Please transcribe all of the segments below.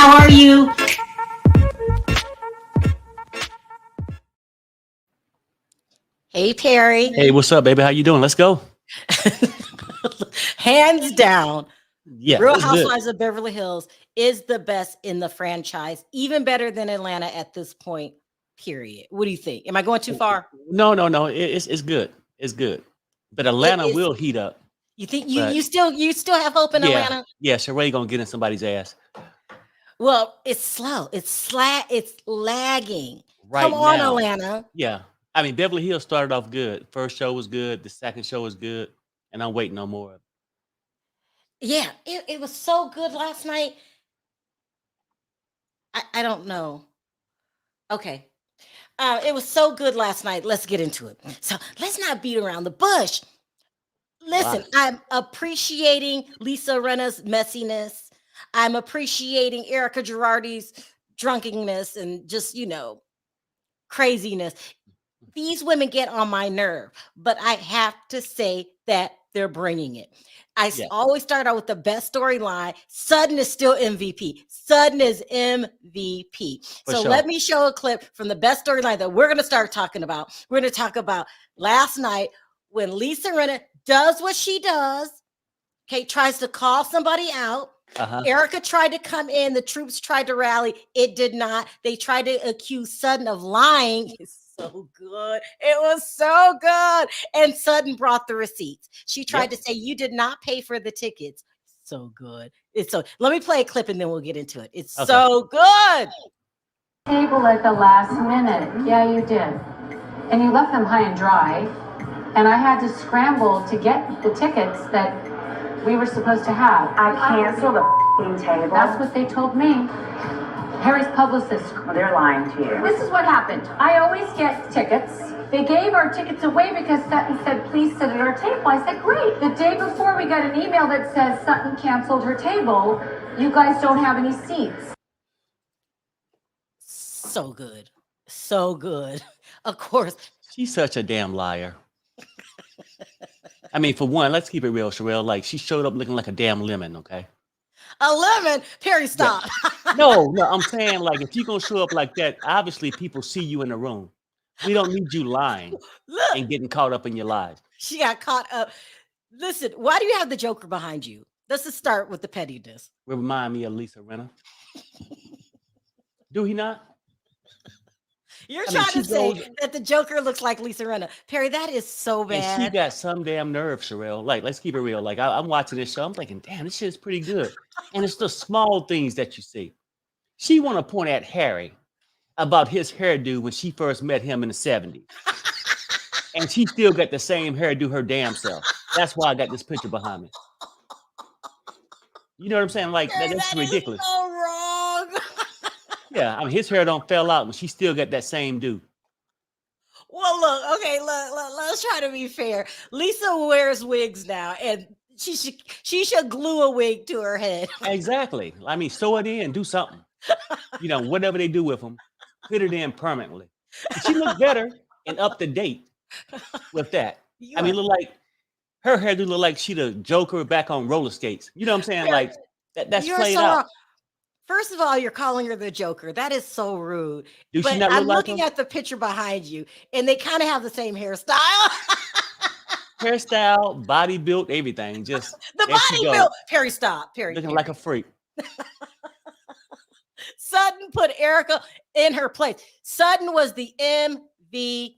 How are you? Hey, Perry. Hey, what's up, baby? How you doing? Let's go. Hands down, Yeah, Real it's good. Housewives of Beverly Hills is the best in the franchise, even better than Atlanta at this point, period. What do you think? Am I going too far? No. It's good. It's good. But It Atlanta is. will heat up. You think But you still have hope in yeah, Atlanta? yeah, Sharrell gonna get in somebody's ass Well, it's slow. It's lagging. Come right on, now. Atlanta. Yeah. I mean, Beverly Hills started off good. First show was good. The second show was good. And I'm waiting on more. Yeah, it was so good last night. I don't know. Okay. It was so good last night. Let's get into it. So let's not beat around the bush. Listen, Why? I'm appreciating Lisa Rinna's messiness. I'm appreciating Erika Girardi's drunkenness and just, craziness. These women get on my nerve, but I have to say that they're bringing it. Yeah, Always start out with the best storyline. Sutton is still MVP. Sutton is MVP. for So let sure. me show a clip from the best storyline that we're going to start talking about. We're going to talk about last night when Lisa Rinna does what she does. Okay, tries to call somebody out. Uh-huh. Erika tried to come in. The troops tried to rally. It did not. They tried to accuse Sutton of lying. It's so good. It was so good. And Sutton brought the receipts. She tried Yep. to say, you did not pay for the tickets. So good. It's so. Let me play a clip and then we'll get into it. It's Okay. so good. Table at the last minute. Yeah, you did. And you left them high and dry. And I had to scramble to get the tickets that we were supposed to have. I canceled the f***ing table. That's what they told me. Harry's publicist. Well, they're lying to you. This is what happened. I always get tickets. They gave our tickets away because Sutton said, please sit at our table. I said, great. The day before, we got an email that says Sutton canceled her table. You guys don't have any seats. So good. So good. Of course. She's such a damn liar. I mean, for one, let's keep it real, Sharrell. Like, she showed up looking like a damn lemon, okay? A lemon. Perry, stop. No, I'm saying, like, if you're gonna show up like that, obviously people see you in the room. We don't need you lying Look. and getting caught up in your lies. She got caught up. Listen, why do you have the Joker behind you? Let's just start with the pettiness. Remind me of Lisa Rinna. Do he not? You're I mean, trying to she say goes- that the Joker looks like Lisa Rinna. Perry, that is so And she bad. got some damn nerve, Sharrell. Like, let's keep it real. Like, I'm watching this show. I'm thinking, damn, this shit is pretty good. And it's the small things that you see. She want to point at Harry about his hairdo when she first met him in the 70s. And she still got the same hairdo her damn self. That's why I got this picture behind me. You know what I'm saying? Like, Perry, that's that is ridiculous. so wrong. Yeah, I mean, his hair don't fell out, but she still got that same do. Well, look, okay, let's try to be fair. Lisa wears wigs now, and she should glue a wig to her head. Exactly. I mean, sew it in, do something. You know, whatever they do with them, put it in permanently. She looked better and up to date with that. I mean, look like her hair do look like she the Joker back on roller skates. You know what I'm saying? Like that's You're played so out. wrong. First of all, you're calling her the Joker. That is so rude. Do she But not I'm look like looking him? at the picture behind you, and they kind of have the same hairstyle. Hairstyle, body built, everything. Just The there she body go, built. Perry, stop. Perry, looking Perry. like a freak. Sutton put Erika in her place. Sutton was the MVP.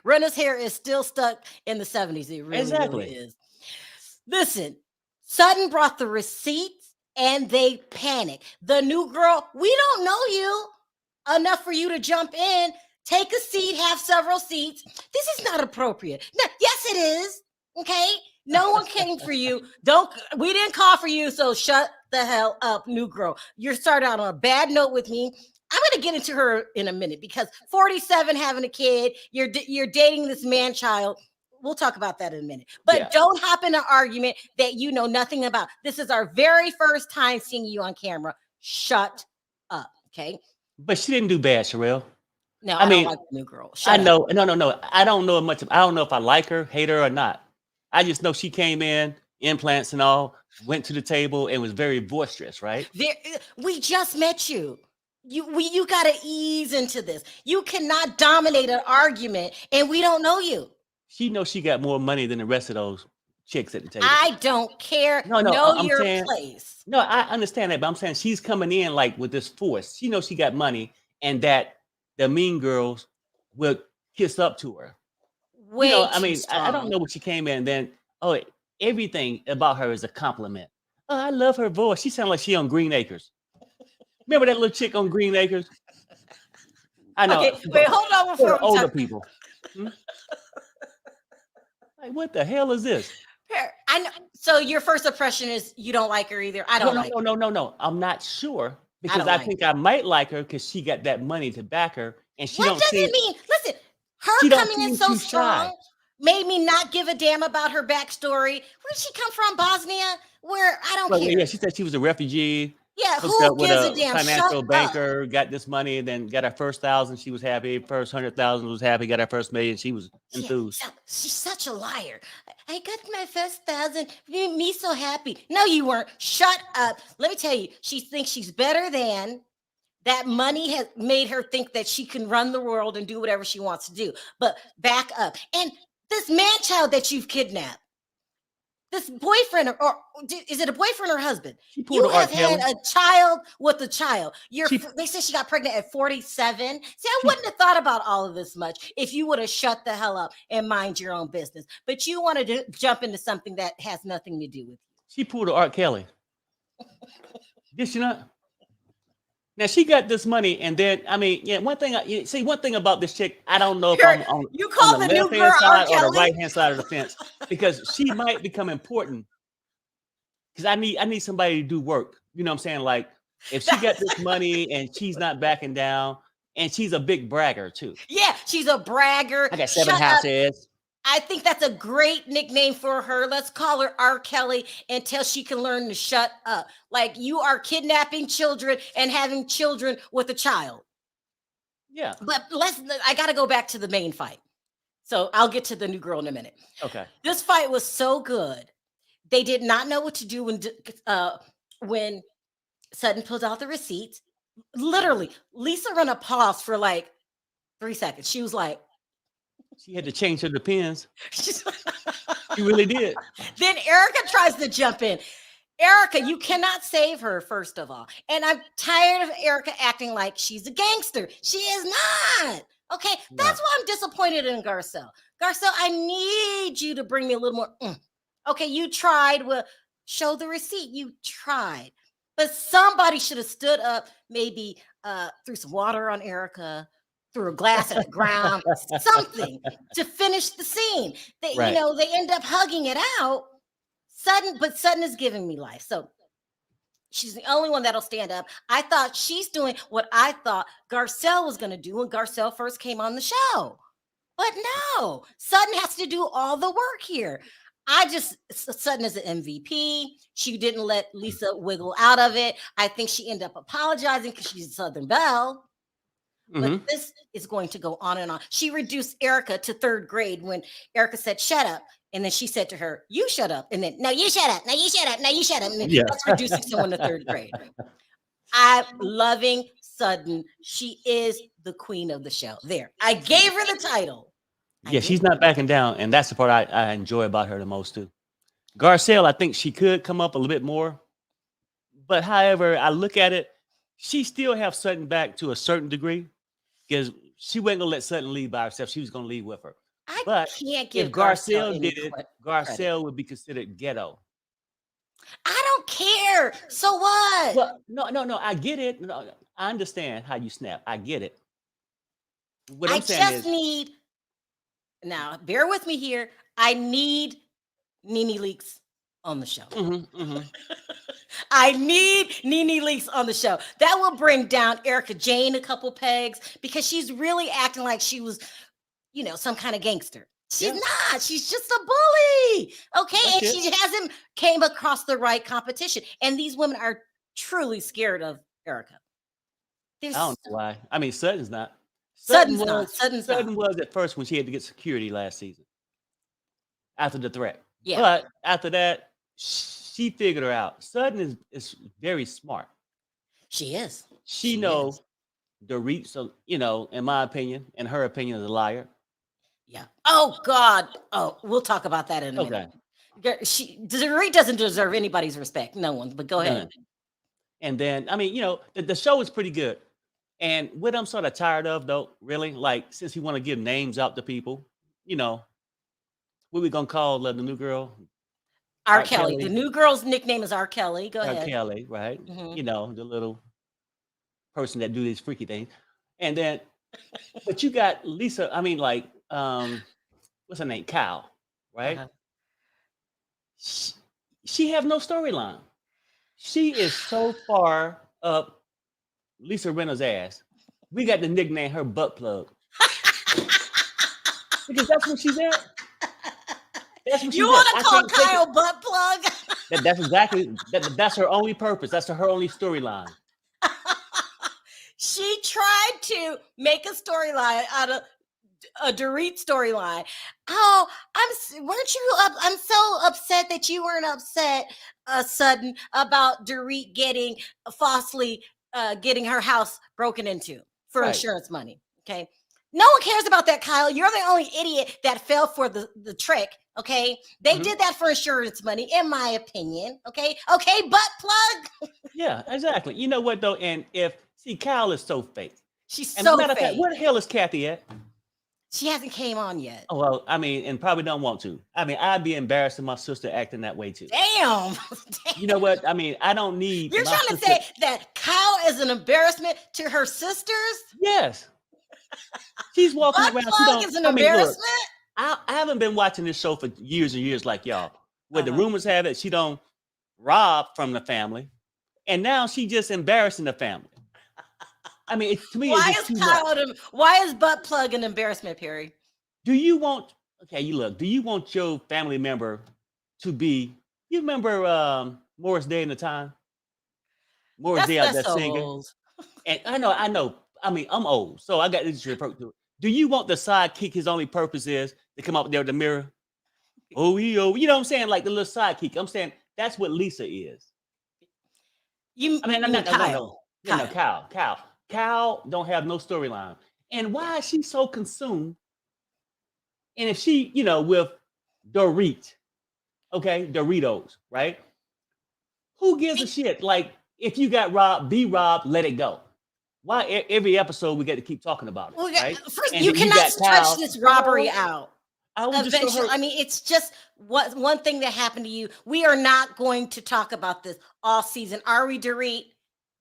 Rinna's hair is still stuck in the 70s. It really, Exactly. really is. Listen, Sutton brought the receipts and they panicked. The new girl, we don't know you enough for you to jump in. Take a seat, have several seats. This is not appropriate. No, yes, it is. Okay. No one came for you. We didn't call for you. So shut the hell up, new girl. You're starting out on a bad note with me. I'm going to get into her in a minute because 47, having a kid, you're dating this man child. We'll talk about that in a minute. But don't hop in an argument that you know nothing about. This is our very first time seeing you on camera. Shut up. Okay. But she didn't do bad, Sharrell. No, I mean, don't like the new girl. I know. No. I don't know much. I don't know if I like her, hate her, or not. I just know she came in implants and all, went to the table and was very boisterous, right? We just met you. You got to ease into this. You cannot dominate an argument, and we don't know you. She knows she got more money than the rest of those chicks at the table. I don't care. No, know I'm your saying, place. no, I understand that, but I'm saying she's coming in like with this force. She knows she got money and that the mean girls will kiss up to her. Way I too mean, I don't strong. know what she came in and then, oh, everything about her is a compliment. Oh, I love her voice. She sounds like she on Green Acres. Remember that little chick on Green Acres? I know. Okay, wait, hold on For before the we older talk. people. Hmm? Like, what the hell is this? I know. So your first impression is you don't like her either. I don't like her. No. I'm not sure because don't I like think I might like her because she got that money to back her, and she What don't does seem it mean? Listen, she her don't coming in seem so too shy. strong made me not give a damn about her backstory. Where did she come from? Bosnia? Where? I don't Well, care. yeah, she said she was a refugee. Yeah, Hooked who up with gives a a damn? financial Shut up. banker, got this money, then got her first 1,000. She was happy. First 100,000 was happy. Got her first million. She was Yeah, enthused. she's such a liar. I got my first 1,000. Me so happy. No, you weren't. Shut up. Let me tell you, she thinks she's better than. That money has made her think that she can run the world and do whatever she wants to do. But back up. And this man child that you've kidnapped, this boyfriend, or is it a boyfriend or husband? She pulled You a R. have had Kelly. a child with a child. She They said she got pregnant at 47. See, I she wouldn't have thought about all of this much if you would have shut the hell up and mind your own business. But you wanted to jump into something that has nothing to do with you. she pulled a R. Kelly. Did she not? Now she got this money, and then I mean, yeah. One thing about this chick, I don't know if I'm You on call the the new left girl hand R. side or the Kelly? right hand side of the fence because she might become important. Because I need somebody to do work. You know what I'm saying? Like if she got this money and she's not backing down, and she's a big bragger too. Yeah, she's a bragger. I got 7 Shut house up. heads. I think that's a great nickname for her. Let's call her R. Kelly until she can learn to shut up. Like you are kidnapping children and having children with a child. Yeah. But I got to go back to the main fight. So I'll get to the new girl in a minute. Okay. This fight was so good. They did not know what to do when Sutton pulled out the receipts. Literally, Lisa Rinna paused for like 3 seconds. She was like, She had to change her depends. She really did. Then Erika tries to jump in. Erika, you cannot save her, first of all. And I'm tired of Erika acting like she's a gangster. She is not. Okay, that's why I'm disappointed in Garcelle. Garcelle, I need you to bring me a little more. Okay, you tried. Well, show the receipt. You tried. But somebody should have stood up, maybe threw some water on Erika, threw a glass at the ground, something to finish the scene. They, Right. they end up hugging it out. Sutton is giving me life. So she's the only one that'll stand up. I thought she's doing what I thought Garcelle was going to do when Garcelle first came on the show. But no, Sutton has to do all the work here. Sutton is an MVP. She didn't let Lisa wiggle out of it. I think she ended up apologizing because she's a Southern Belle. But this is going to go on and on. She reduced Erika to 3rd grade when Erika said, shut up. And then she said to her, you shut up. And then, no, you shut up. No, you shut up. No, you shut up. And then that's reducing someone to 3rd grade. I'm loving Sutton. She is the queen of the show. There. I gave her the title. Yeah, she's not backing down. And that's the part I enjoy about her the most too. Garcelle, I think she could come up a little bit more. But however, I look at it, she still have Sutton back to a certain degree. Because she wasn't gonna let Sutton leave by herself. She was gonna leave with her. But can't give if Garcelle any did it, credit. Garcelle would be considered ghetto. I don't care. So what? Well, no. I get it. No, I understand how you snap. I get it. What I'm saying is, need. Now, bear with me here. I need Nene Leakes on the show. I need Nene Leakes on the show. That will bring down Erika Jayne a couple pegs because she's really acting like she was, some kind of gangster. She's not. She's just a bully. Okay. That's and she hasn't came across the right competition. And these women are truly scared of Erika. I don't know why. I mean, Sutton's not. Sutton's not. Sutton was at first when she had to get security last season after the threat. Yeah. But after that, she figured her out. Sutton is very smart. She is. She She know is. Dorit, so in my opinion, in her opinion, is a liar. Yeah. Oh God. Oh, we'll talk about that in a Okay. minute. Dorit doesn't deserve anybody's respect. No one. But go ahead. None. And then, I mean, the show is pretty good. And what I'm sort of tired of, though, really, like, since you want to give names out to people, what we gonna call the new girl? R. R. Kelly. The Kelly. new girl's nickname is R. Kelly. Go R. ahead. Kelly, right? Mhm. The little person that do these freaky things. And then, but you got Lisa. I mean, like, what's her name? Kyle, right? Uh-huh. She have no storyline. She is so far up Lisa Rinna's ass. We got to nickname her butt plug because that's where she's at. That's what she's You at. want I to call can't take it. Kyle butt plug? That's exactly that's her only purpose. That's her only storyline. She tried to make a storyline out of a Dorit storyline. Oh, weren't you up? I'm so upset that you weren't upset, Sutton, about Dorit getting falsely getting her house broken into for Right. insurance money. Okay. No one cares about that, Kyle. You're the only idiot that fell for the trick. Okay. They Mhm. did that for insurance money, in my opinion. Okay. Okay, butt plug. Yeah, exactly. You know what though? And Kyle is so fake. She's And so matter of fact, fake. where the hell is Kathy at? She hasn't came on yet. Oh well, I mean, and probably don't want to. I mean, I'd be embarrassed if my sister acting that way too. Damn. You know what? I mean, I don't need. You're my trying to sister- say that Kyle is an embarrassment to her sisters? Yes. She's walking Butt around. She plug don't. is an I mean, look, embarrassment? I haven't been watching this show for years and years like y'all. Where the Uh-huh. rumors have it, she don't rob from the family, and now she just embarrassing the family. I mean, to me, Why it's just is too much. why is butt plug an embarrassment, Perry? Do you want? Okay, you look. Do you want your family member to be? You remember Morris Day in the Time? Morris Day out there That's so singing. old. And I know. I mean, I'm old, so I got this to refer to it. Do you want the sidekick? His only purpose is to come up there with the mirror. Oh, you know what I'm saying? Like the little sidekick. I'm saying that's what Lisa is. I mean, no, Kyle. Kyle don't have no storyline. And why is she so consumed? And if she, with Dorit, okay, Doritos, right? Who gives a shit? Like, if you got robbed, be robbed, let it go. Why every episode we get to keep talking about it? Well, right? first, And you then cannot got stretch Kyle. this robbery out. I was just so Eventually, hurt. I mean, it's just one thing that happened to you. We are not going to talk about this all season, are we, Dorit?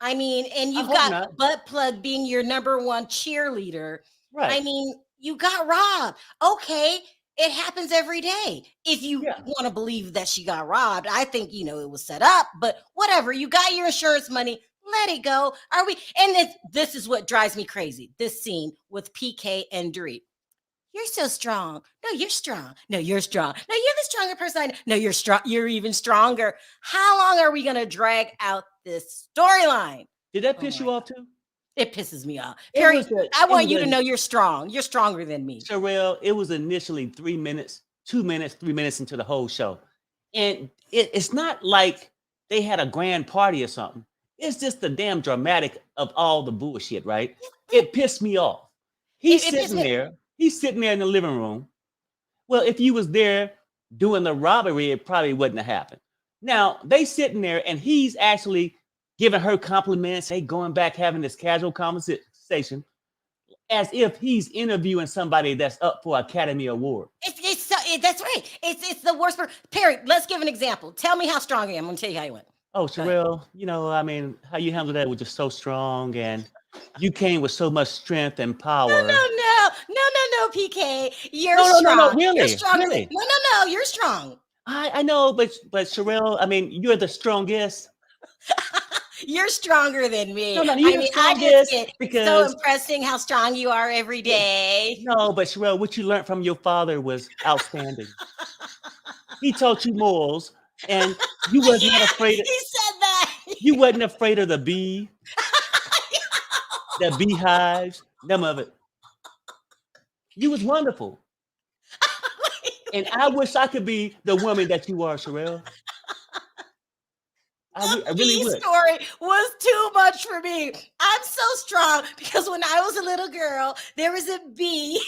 I mean, and you've hope got not. butt plug being your number one cheerleader. Right. I mean, you got robbed. Okay, it happens every day. If you Yeah. want to believe that she got robbed, I think it was set up. But whatever, you got your insurance money. Let it go. Are we? And this is what drives me crazy. This scene with PK and Dorit. You're so strong. No, you're strong. No, you're strong. No, you're the stronger person. I know. No, you're strong. You're even stronger. How long are we gonna drag out this storyline? Did that Oh piss my you off too? It pisses me off. It Perry, was a- I it want was you a- to know you're strong. You're stronger than me. Sharrell, it was initially 3 minutes, 2 minutes, 3 minutes into the whole show. And it's not like they had a grand party or something. It's just the damn dramatic of all the bullshit, right? It pissed me off. He's It pissed sitting me- there. He's sitting there in the living room. Well, if you was there doing the robbery, it probably wouldn't have happened. Now, they sitting there and he's actually giving her compliments. They going back having this casual conversation as if he's interviewing somebody that's up for Academy Award. That's right. It's the worst part. Perry, let's give an example. Tell me how strong I am. I'm gonna tell you how you went. Oh, ahead. Sharrell, I mean, how you handled that was just so strong, and you came with so much strength and power. No, PK. You're No, strong. really, You're stronger. really. No, you're strong. I know, but Sharrell, I mean, you're the strongest. You're stronger than me. No, you're I the mean, I just strongest get so because impressing how strong you are every day. no, but Sharrell, what you learned from your father was outstanding. He taught you morals, and you was not afraid. He said that. You wasn't afraid of the bee, the beehives, none of it. You was wonderful. And I wish I could be the woman that you are, Sharrell. I really The would. story was too much for me. I'm so strong because when I was a little girl, there was a bee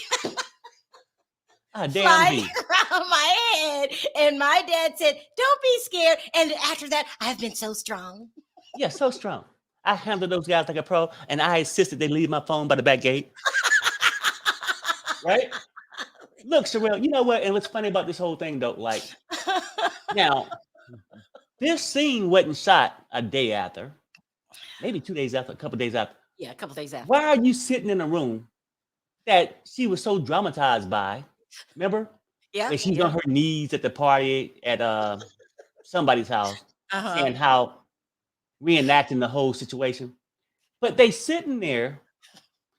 A damn flying bee. around my head, and my dad said, "Don't be scared." And after that, I've been so strong. Yeah, so strong. I handled those guys like a pro, and I insisted they leave my phone by the back gate. Right? Look, Sharrell, you know what? And what's funny about this whole thing, though, like now, this scene wasn't shot a day after, maybe 2 days after, a couple days after. Yeah, a couple days after. Why are you sitting in a room that she was so dramatized by? Remember? Yeah, When she's yeah. on her knees at the party at somebody's house, saying how reenacting the whole situation. But they sitting there.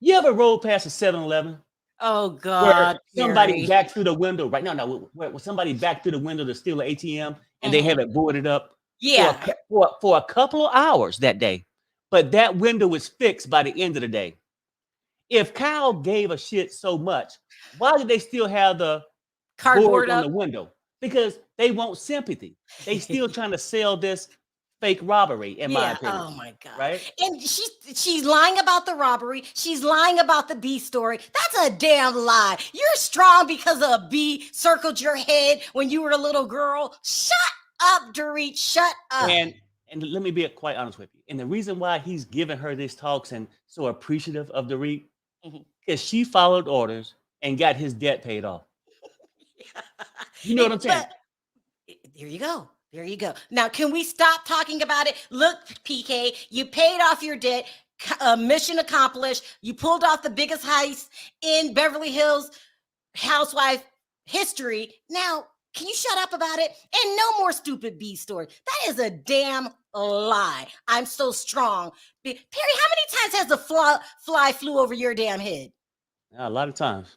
You ever roll past a 7-Eleven Oh where God, somebody Gary. backed through the window, right? No, where somebody backed through the window to steal an ATM and they Mhm. have it boarded up Yeah. for a couple of hours that day. But that window was fixed by the end of the day. If Kyle gave a shit so much, why did they still have the boards Cardboard on up. the window? Because they want sympathy. They still trying to sell this fake robbery, in my Yeah. opinion. Oh my God. Right? And she's lying about the robbery. She's lying about the bee story. That's a damn lie. You're strong because a bee circled your head when you were a little girl. Shut up, Dorit. Shut up. And let me be quite honest with you. And the reason why he's giving her these talks and so appreciative of the RHOBH Mhm. is she followed orders and got his debt paid off. You know what I'm saying? But there you go. There you go. Now, can we stop talking about it? Look, PK, you paid off your debt. Mission accomplished. You pulled off the biggest heist in Beverly Hills housewife history. Now, can you shut up about it? And no more stupid B story. That is a damn lie. I'm so strong. Perry, how many times has the fly flew over your damn head? Yeah, a lot of times.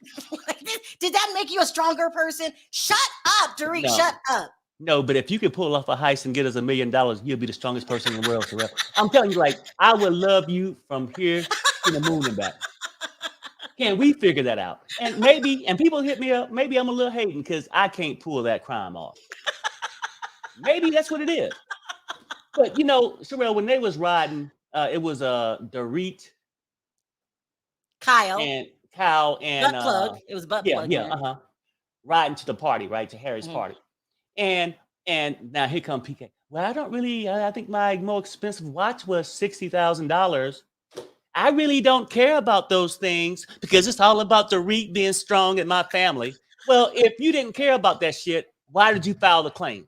Did that make you a stronger person? Shut up, Dorit. No. Shut up. No, but if you could pull off a heist and get us $1 million, you'll be the strongest person in the world, Sharrell. I'm telling you, like, I would love you from here to the moon and back. Can we figure that out? And maybe, and people hit me up, maybe I'm a little hating because I can't pull that crime off. Maybe that's what it is. But you know, Sharrell, when they was riding, it was Dorit Kyle, and Kyle and butt plug. It was butt plug. yeah, riding to the party, right, to Harry's Mhm. party. And now here come PK. Well, I don't really. I think my more expensive watch was $60,000. I really don't care about those things because it's all about the RHOBH being strong in my family. Well, if you didn't care about that shit, why did you file the claim?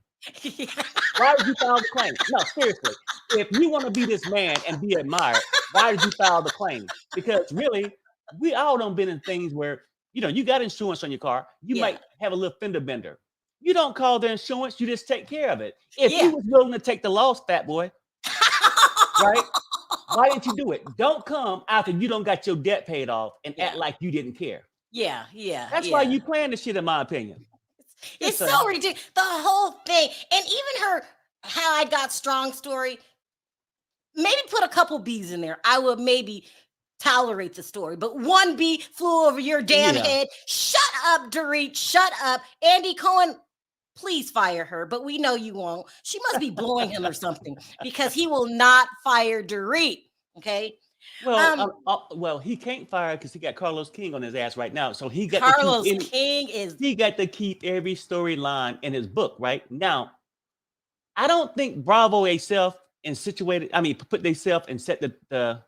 Why did you file the claim? No, seriously. If you want to be this man and be admired, why did you file the claim? Because really, we all done been in things where, you know, you got insurance on your car. You Yeah. might have a little fender bender. You don't call the insurance, you just take care of it. If Yeah. you was willing to take the loss, fat boy, right? Why didn't you do it? Don't come after you don't got your debt paid off and act Yeah. like you didn't care. Yeah. That's why you playing this shit, in my opinion. It's Just so ridiculous. The whole thing. And even her how I got strong story, maybe put a couple B's in there. I would maybe tolerate the story. But one bee flew over your damn Yeah. head. Shut up, Dorit. Shut up. Andy Cohen, please fire her. But we know you won't. She must be blowing him or something because he will not fire Dorit. Okay. Well, he can't fire because he got Carlos King on his ass right now. So he got Carlos to keep King is he got to keep every storyline in his book right now. I don't think Bravo itself and situated. I mean, put themselves and set the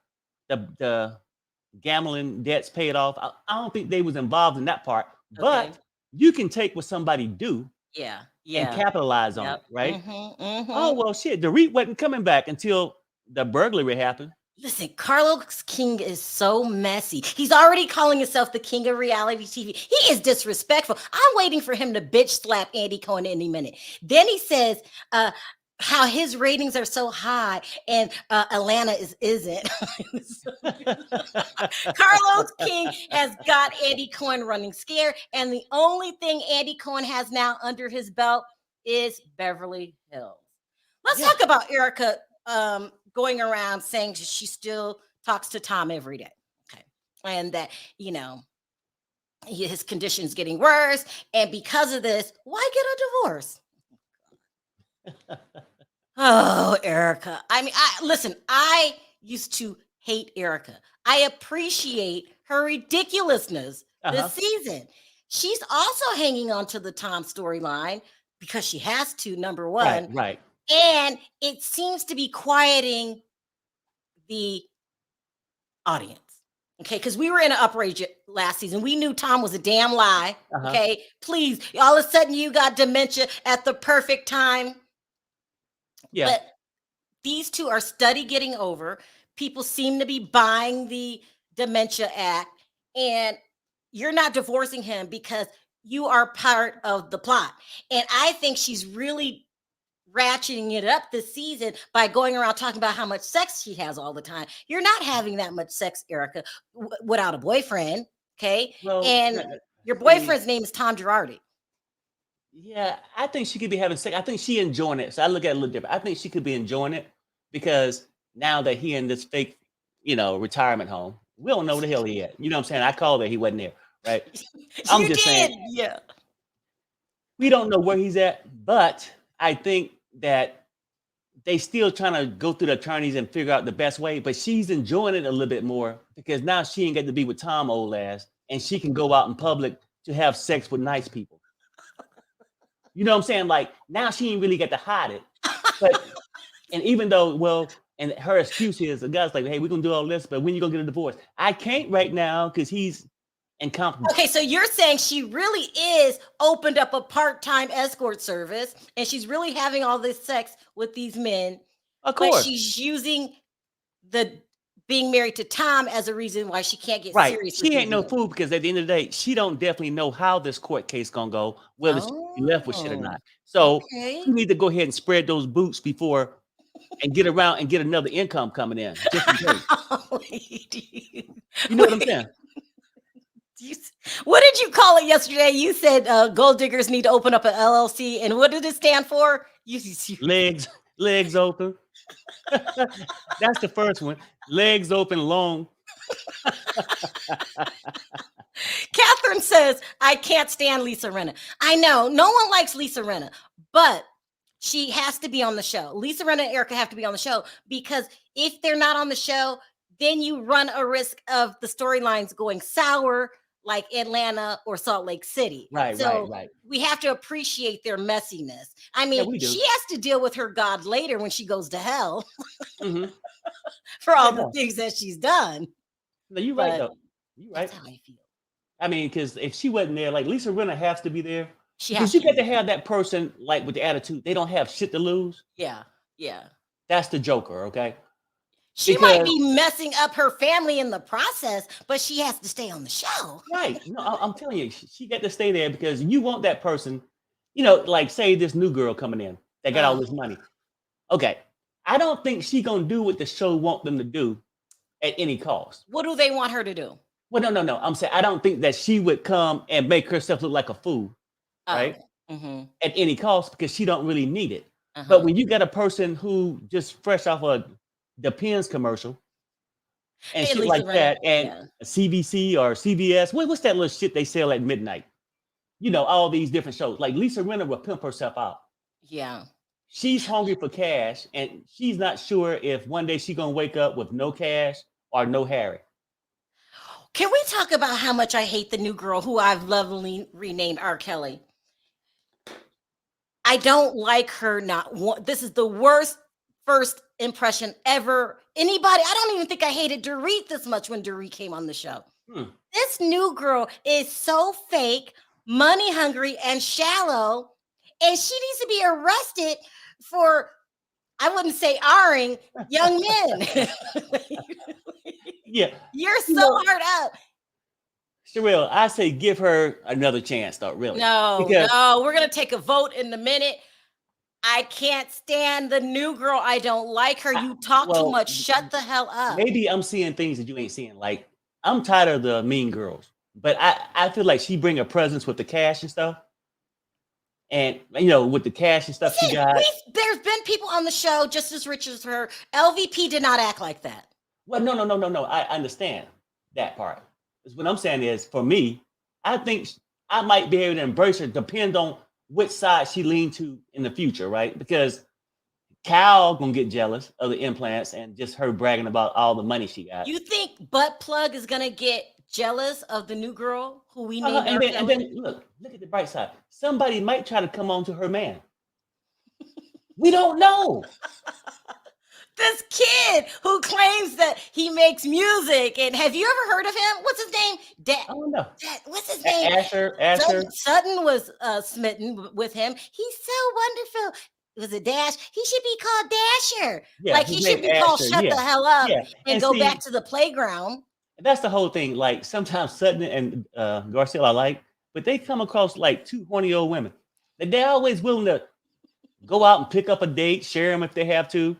gambling debts paid off. I don't think they was involved in that part. okay. But you can take what somebody do Yeah. and Yeah. capitalize on Yep. it, right? Mhm, Oh mhm. well, shit. The RHOBH wasn't coming back until the burglary happened. Listen, Carlos King is so messy. He's already calling himself the king of reality TV. He is disrespectful. I'm waiting for him to bitch slap Andy Cohen any minute. Then he says how his ratings are so high and Atlanta isn't. Carlos King has got Andy Cohen running scared, and the only thing Andy Cohen has now under his belt is Beverly Hills. Let's Yeah. talk about Erika going around saying she still talks to Tom every day. Okay. And that, you know, his condition's getting worse. And because of this, why get a divorce? Oh, Erika. I mean, listen, I used to hate Erika. I appreciate her ridiculousness Uh-huh. this season. She's also hanging on to the Tom storyline because she has to, number Right, one. right. And it seems to be quieting the audience. Okay, because we were in an uprage last season. We knew Tom was a damn lie. Uh-huh. Okay, please, all of a sudden you got dementia at the perfect time. Yeah. But these two are steady getting over. People seem to be buying the Dementia Act, and you're not divorcing him because you are part of the plot. And I think she's really ratcheting it up this season by going around talking about how much sex she has all the time. You're not having that much sex, Erika, without a boyfriend. Okay. Well, And your see, boyfriend's name is Tom Girardi. yeah, I think she could be having sex. I think she enjoying it. So I look at it a little different. I think she could be enjoying it because now that he in this fake, retirement home, we don't know where the hell he at. You know what I'm saying? I called that he wasn't there, right? I'm You just did. saying Yeah. we don't know where he's at, but I think that they still trying to go through the attorneys and figure out the best way. But she's enjoying it a little bit more because now she ain't got to be with Tom old ass, and she can go out in public to have sex with nice people. You know what I'm saying? Like now she ain't really got to hide it. But and even though, and her excuse is the guy's like, hey, we're gonna do all this, but when you gonna get a divorce? I can't right now because he's incompetent. Okay, so you're saying she really is opened up a part-time escort service and she's really having all this sex with these men, Of but course. she's using the being married to Tom as a reason why she can't get Right. serious She with ain't these no men. fool because at the end of the day, she don't definitely know how this court case gonna go, whether she be left with shit or Oh, not. So okay. she need to go ahead and spread those boots before and get around and get another income coming in, just in case. You know what I'm saying? What did you call it yesterday? You said gold diggers need to open up an LLC, and what did it stand for? Legs open. That's the first one. Legs open long. Catherine says, I can't stand Lisa Rinna. I know no one likes Lisa Rinna, but she has to be on the show. Lisa Rinna and Erika have to be on the show because if they're not on the show, then you run a risk of the storylines going sour like Atlanta or Salt Lake City. Right. We have to appreciate their messiness. I Yeah, mean, we do. she has to deal with her God later when she goes to hell Mhm. for all Yeah, the no. things that she's done. No, you're right But though. You're right. that's how I feel. I mean, because if she wasn't there, like Lisa Rinna has to be there. She Because has you to got be to have that person like with the attitude. They don't have shit to lose. Yeah, yeah. That's the Joker, okay? She might Because be messing up her family in the process, but she has to stay on the show. right, no, I'm telling you, she got to stay there because you want that person. Like say this new girl coming in that got all this money. Okay, I don't think she gonna do what the show want them to do at any cost. What do they want her to do? Well, no. I'm saying I don't think that she would come and make herself look like a fool, right? At any cost because she don't really need it. But when you got a person who just fresh off a Depends commercial and Hey, shit Lisa like Rinna, that, and yeah. a CBC or CBS, what's that little shit they sell at midnight? All these different shows. Like Lisa Rinna will pimp herself out. Yeah. She's hungry for cash, and she's not sure if one day she's gonna wake up with no cash or no Harry. Can we talk about how much I hate the new girl who I've lovingly renamed R. Kelly? I don't like her. This is the worst first impression ever. Anybody, I don't even think I hated Dorit this much when Dorit came on the show. This new girl is so fake, money hungry, and shallow, and she needs to be arrested for, I wouldn't say R-ing young men. Yeah. You're so hard up. Sharrell, I say give her another chance, though, really. No, Because we're going to take a vote in a minute. I can't stand the new girl. I don't like her. You talk too much. Shut the hell up. maybe I'm seeing things that you ain't seeing. Like, I'm tired of the mean girls, but I feel like she bring a presence with the cash and stuff. And, with the cash and stuff she got. There's been people on the show just as rich as her. LVP did not act like that. Well, no. I understand that part. What I'm saying is, for me, I think I might be able to embrace her, depend on which side she leaned to in the future, right? Because Cal gonna get jealous of the implants and just her bragging about all the money she got. You think Butt Plug is gonna get jealous of the new girl who we named And R. then look at the bright side. Somebody might try to come on to her man. We don't know. This kid who claims that he makes music, and have you ever heard of him? What's his name? I don't know. What's his name? Asher. Sutton was smitten with him. He's so wonderful. Was it Dash? He should be called Dasher. Yeah, like he should be called Asher, Shut the hell up and go see, back to the playground. That's the whole thing. Like sometimes Sutton and Garcelle I like, but they come across like two horny old women. They're always willing to go out and pick up a date, share them if they have to.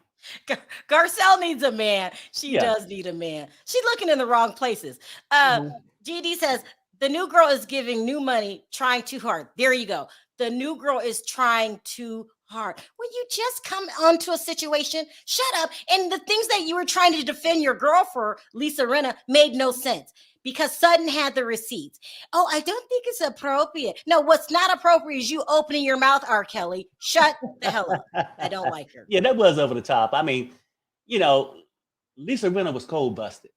Garcelle needs a man. She does need a man. She's looking in the wrong places. GD says the new girl is giving new money, trying too hard. There you go. The new girl is trying too hard. When you just come onto a situation, shut up. And the things that you were trying to defend your girl for, Lisa Rinna, made no sense because Sutton had the receipts. Oh, I don't think it's appropriate. No, what's not appropriate is you opening your mouth, R. Kelly. Shut the hell up. I don't like her. Yeah, that was over the top. I mean, Lisa Rinna was cold busted.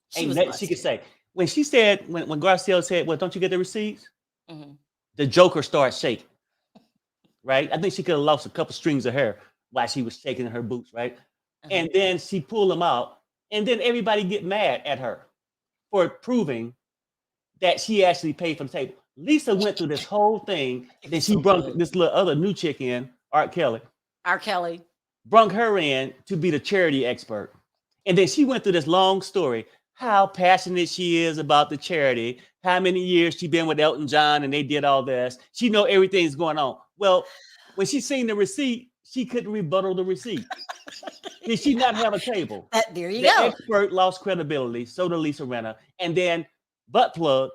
She could say, when she said, when Garcelle said, well, don't you get the receipts? Mm-hmm. The Joker started shaking. Right? I think she could have lost a couple strings of hair while she was shaking in her boots, right? And then she pulled them out, and then everybody get mad at her for proving that she actually paid for the table. Lisa went through this whole thing, then she brought this little other new chick in, R. Kelly. Brung her in to be the charity expert. And then she went through this long story, how passionate she is about the charity, how many years she been with Elton John and they did all this. She know everything's going on. Well, when she seen the receipt, she couldn't rebuttal the receipt. Did she not have a table? There you go. The expert lost credibility, so did Lisa Rinna. And then Butt Plug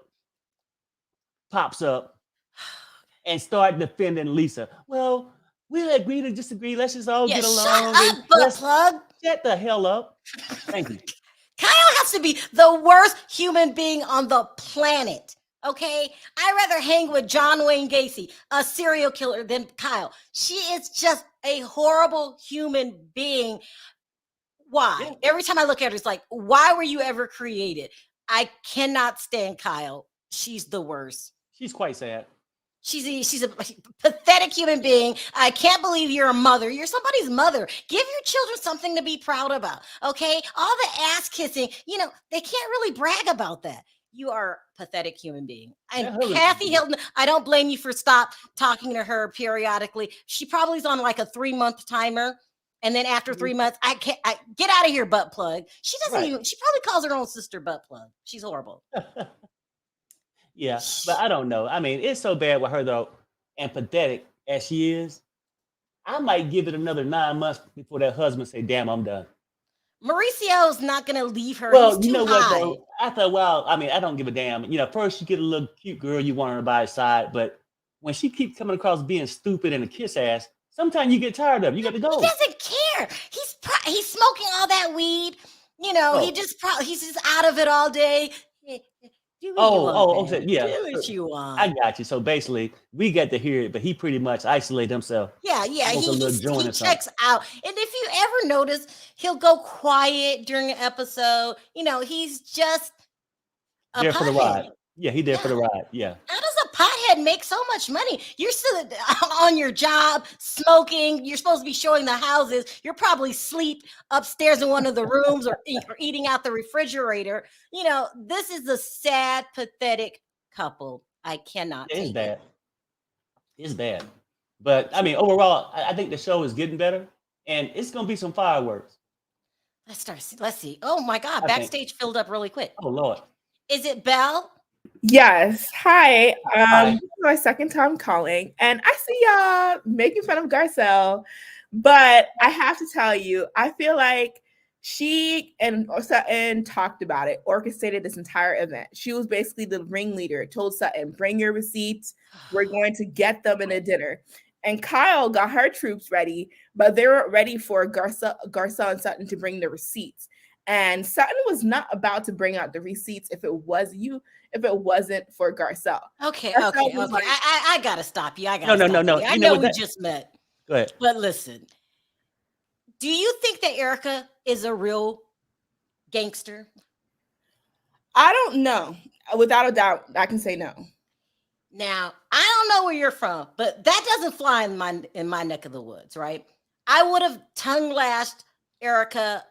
pops up and start defending Lisa. Well, we'll agree to disagree. Let's just all get along. Shut up, Butt Plug. Shut the hell up. Thank you. Kyle has to be the worst human being on the planet. Okay, I'd rather hang with John Wayne Gacy, a serial killer, than Kyle. She is just a horrible human being. Why? Yeah. Every time I look at her, it's like, why were you ever created? I cannot stand Kyle. She's the worst. She's quite sad. She's a pathetic human being. I can't believe you're a mother. You're somebody's mother. Give your children something to be proud about. Okay, all the ass kissing. They can't really brag about that. You are a pathetic human being. And Kathy Hilton, I don't blame you for stop talking to her periodically. She probably is on like a 3-month timer. And then after 3 months, I get out of here, Butt Plug. She doesn't even, she probably calls her own sister Butt Plug. She's horrible. Yeah, but I don't know. I mean, it's so bad with her though, and pathetic as she is. I might give it another 9 months before that husband say, damn, I'm done. Mauricio's not going to leave her. Well, you know what, though? I thought, well, I mean, I don't give a damn. First you get a little cute girl, you want her by his side. But when she keeps coming across being stupid and a kiss ass, sometimes you get tired of it. You got to go. He doesn't care. He's smoking all that weed. He's just out of it all day. Do what you want. I got you. So basically, we get to hear it, but he pretty much isolated himself. Yeah. He checks out. And if you ever notice, he'll go quiet during an episode. He's just there for the ride. Yeah, he there for the ride. Yeah. How does a pothead make so much money? You're still on your job, smoking. You're supposed to be showing the houses. You're probably asleep upstairs in one of the rooms or eating out the refrigerator. This is a sad, pathetic couple. I cannot take it. It's bad. It's bad. But, I mean, overall, I think the show is getting better. And it's going to be some fireworks. Let's see. Oh, my God. Backstage filled up really quick. Oh, Lord. Is it Belle? Yes. Hi. This is my second time calling, and I see y'all making fun of Garcelle, but I have to tell you, I feel like she and Sutton talked about it, orchestrated this entire event. She was basically the ringleader, told Sutton, bring your receipts. We're going to get them in a dinner. And Kyle got her troops ready, but they weren't ready for Garcelle and Sutton to bring the receipts. And Sutton was not about to bring out the receipts if it wasn't for Garcelle. Okay. I gotta stop you. No. I know we just met. Go ahead. But listen, Do you think that Erika is a real gangster? I don't know. Without a doubt, I can say no. Now, I don't know where you're from, but that doesn't fly in my neck of the woods, right? I would have tongue lashed Erika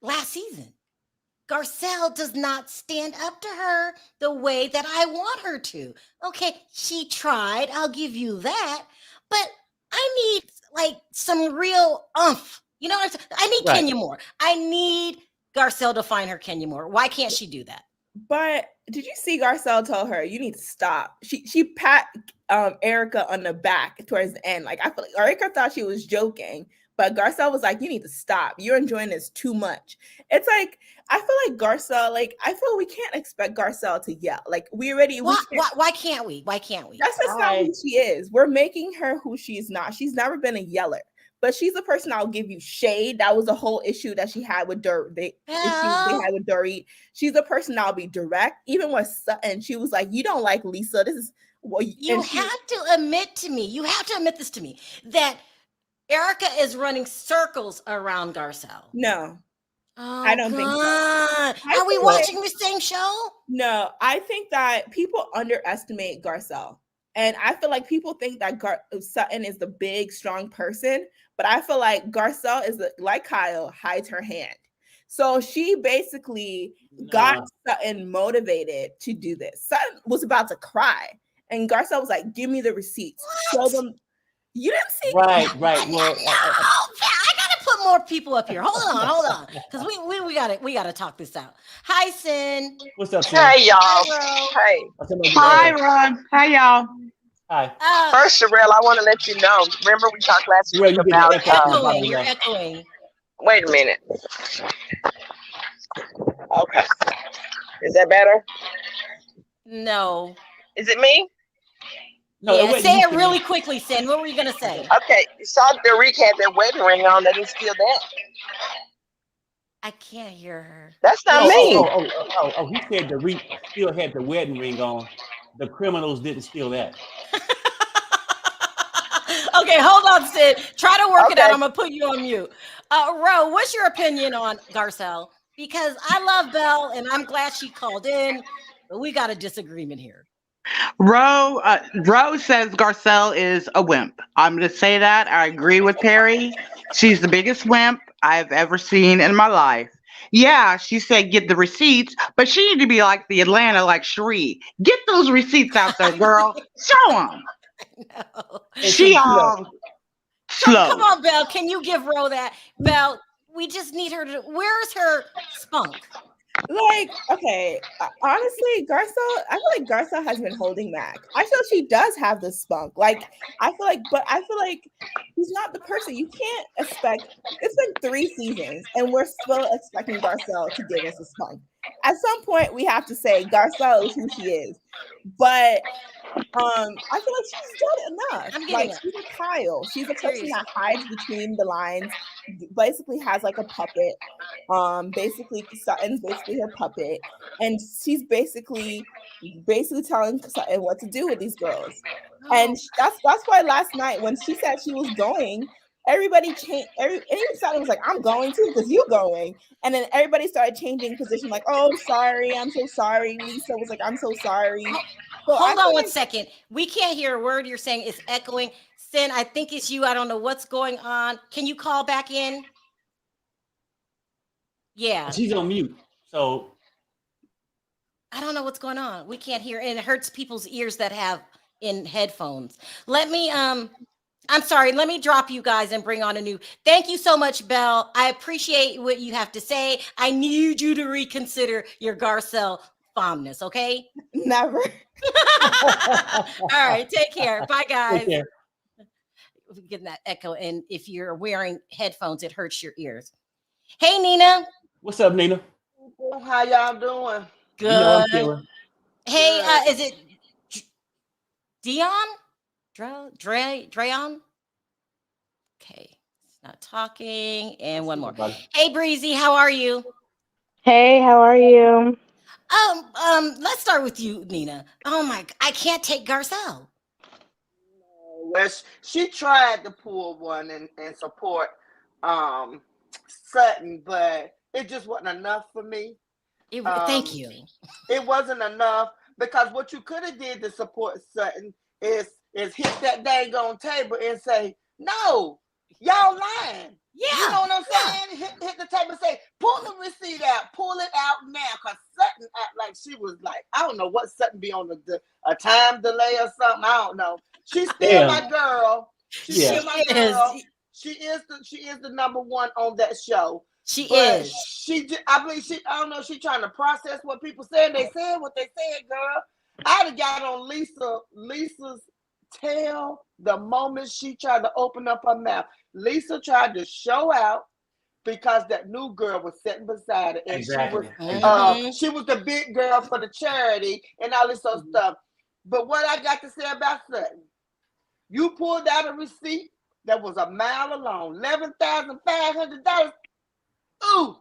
last season. Garcelle does not stand up to her the way that I want her to. Okay, she tried. I'll give you that. But I need like some real umph. You know what I'm saying? I need Kenya Moore. I need Garcelle to find her Kenya Moore. Why can't she do that? But did you see Garcelle tell her you need to stop? She pat Erika on the back towards the end. Like I feel like Erika thought she was joking, but Garcelle was like, "You need to stop. You're enjoying this too much." It's like I feel like Garcelle. Like I feel we can't expect Garcelle to yell. Like we already. Why can't we? Why can't we? That's just not who she is. We're making her who she's not. She's never been a yeller. But she's a person I'll give you shade. That was a whole issue that she had with they had with Dorit. She's a person I'll be direct. Even with Sutton, she was like, "You don't like Lisa. This is what you have to admit to me. You have to admit this to me that Erika is running circles around Garcelle." No, I don't think so. Are we watching the same show? No, I think that people underestimate Garcelle. And I feel like people think that Sutton is the big, strong person, but I feel like Garcelle is like Kyle, hides her hand. So she basically got Sutton motivated to do this. Sutton was about to cry, and Garcelle was like, "Give me the receipts. Show them." You didn't see right. Well, I gotta put more people up here. Hold on, because we gotta talk this out. Hi, Sin. What's up, Sin? Hey, y'all. Hey. Hi, Ron. Hi, y'all. Hi. First, Sharrell, I want to let you know. Remember we talked last week about you're echoing. Wait a minute. Okay. Is that better? No. Is it me? No, yeah, say it really quickly, Sin. What were you gonna say? Okay, you saw Erika had that wedding ring on. They didn't steal that. I can't hear her. That's not me. Oh, he said Erika still had the wedding ring on. The criminals didn't steal that. Okay, hold on, Sid. Try to work it out. I'm gonna put you on mute. Ro, what's your opinion on Garcelle? Because I love Belle, and I'm glad she called in, but we got a disagreement here. Ro says Garcelle is a wimp. I'm going to say that. I agree with Perry. She's the biggest wimp I've ever seen in my life. Yeah, she said get the receipts, but she need to be like the Atlanta, like Sheree. Get those receipts out there, girl. Show them. No. She all slow. Come on, Belle. Can you give Ro that? Belle, we just need her to. Where's her spunk? Like, okay, honestly, Garcelle, I feel like Garcelle has been holding back. I feel she does have the spunk. Like, I feel like he's not the person. You can't expect. It's been 3 seasons, and we're still expecting Garcelle to give us a spunk. At some point, we have to say Garcelle is who she is. But I feel like she's done enough. Like, she's a Kyle. She's a person that hides between the lines, basically has like a puppet. Basically Sutton's basically her puppet, and she's basically telling Sutton what to do with these girls. And that's why last night when she said she was going, everybody changed. Even Sutton was like, "I'm going too, because you're going." And then everybody started changing position, like, "Oh, sorry, I'm so sorry." Lisa was like, "I'm so sorry." So hold on 1 second. We can't hear a word you're saying. It's echoing. Sin, I think it's you. I don't know what's going on. Can you call back in? Yeah. She's on mute. So I don't know what's going on. We can't hear, and it hurts people's ears that have in headphones. Let me I'm sorry, let me drop you guys and bring on a new. Thank you so much, Belle. I appreciate what you have to say. I need you to reconsider your Garcelle fondness, okay? Never. All right, take care. Bye, guys. Take care. We're getting that echo, and if you're wearing headphones, it hurts your ears. Hey, Nina. What's up, Nina? How y'all doing? Good. Hey, is it Dion? Drayon? Okay, it's not talking. And one more. Hey, Breezy, how are you? Hey, how are you? Let's start with you, Nina. Oh my, I can't take Well, she tried to pull one and support Sutton, but it just wasn't enough for me. Thank you. It wasn't enough because what you could have did to support Sutton is hit that dang on table and say, no, y'all lying. Yeah. You know what I'm saying? Hit the table and say, pull the receipt out. Pull it out now. Because Sutton act like she was like, I don't know what Sutton be on a time delay or something. I don't know. She's still my girl. She's still my girl. She is the number one on that show. She is. I believe I don't know, she trying to process what people said. They said what they said, girl. I'd have got on Lisa's tail the moment she tried to open up her mouth. Lisa tried to show out because that new girl was sitting beside her. And she was the big girl for the charity and all this other stuff. But what I got to say about Sutton, you pulled out a receipt that was a mile long, $11,500. Ooh,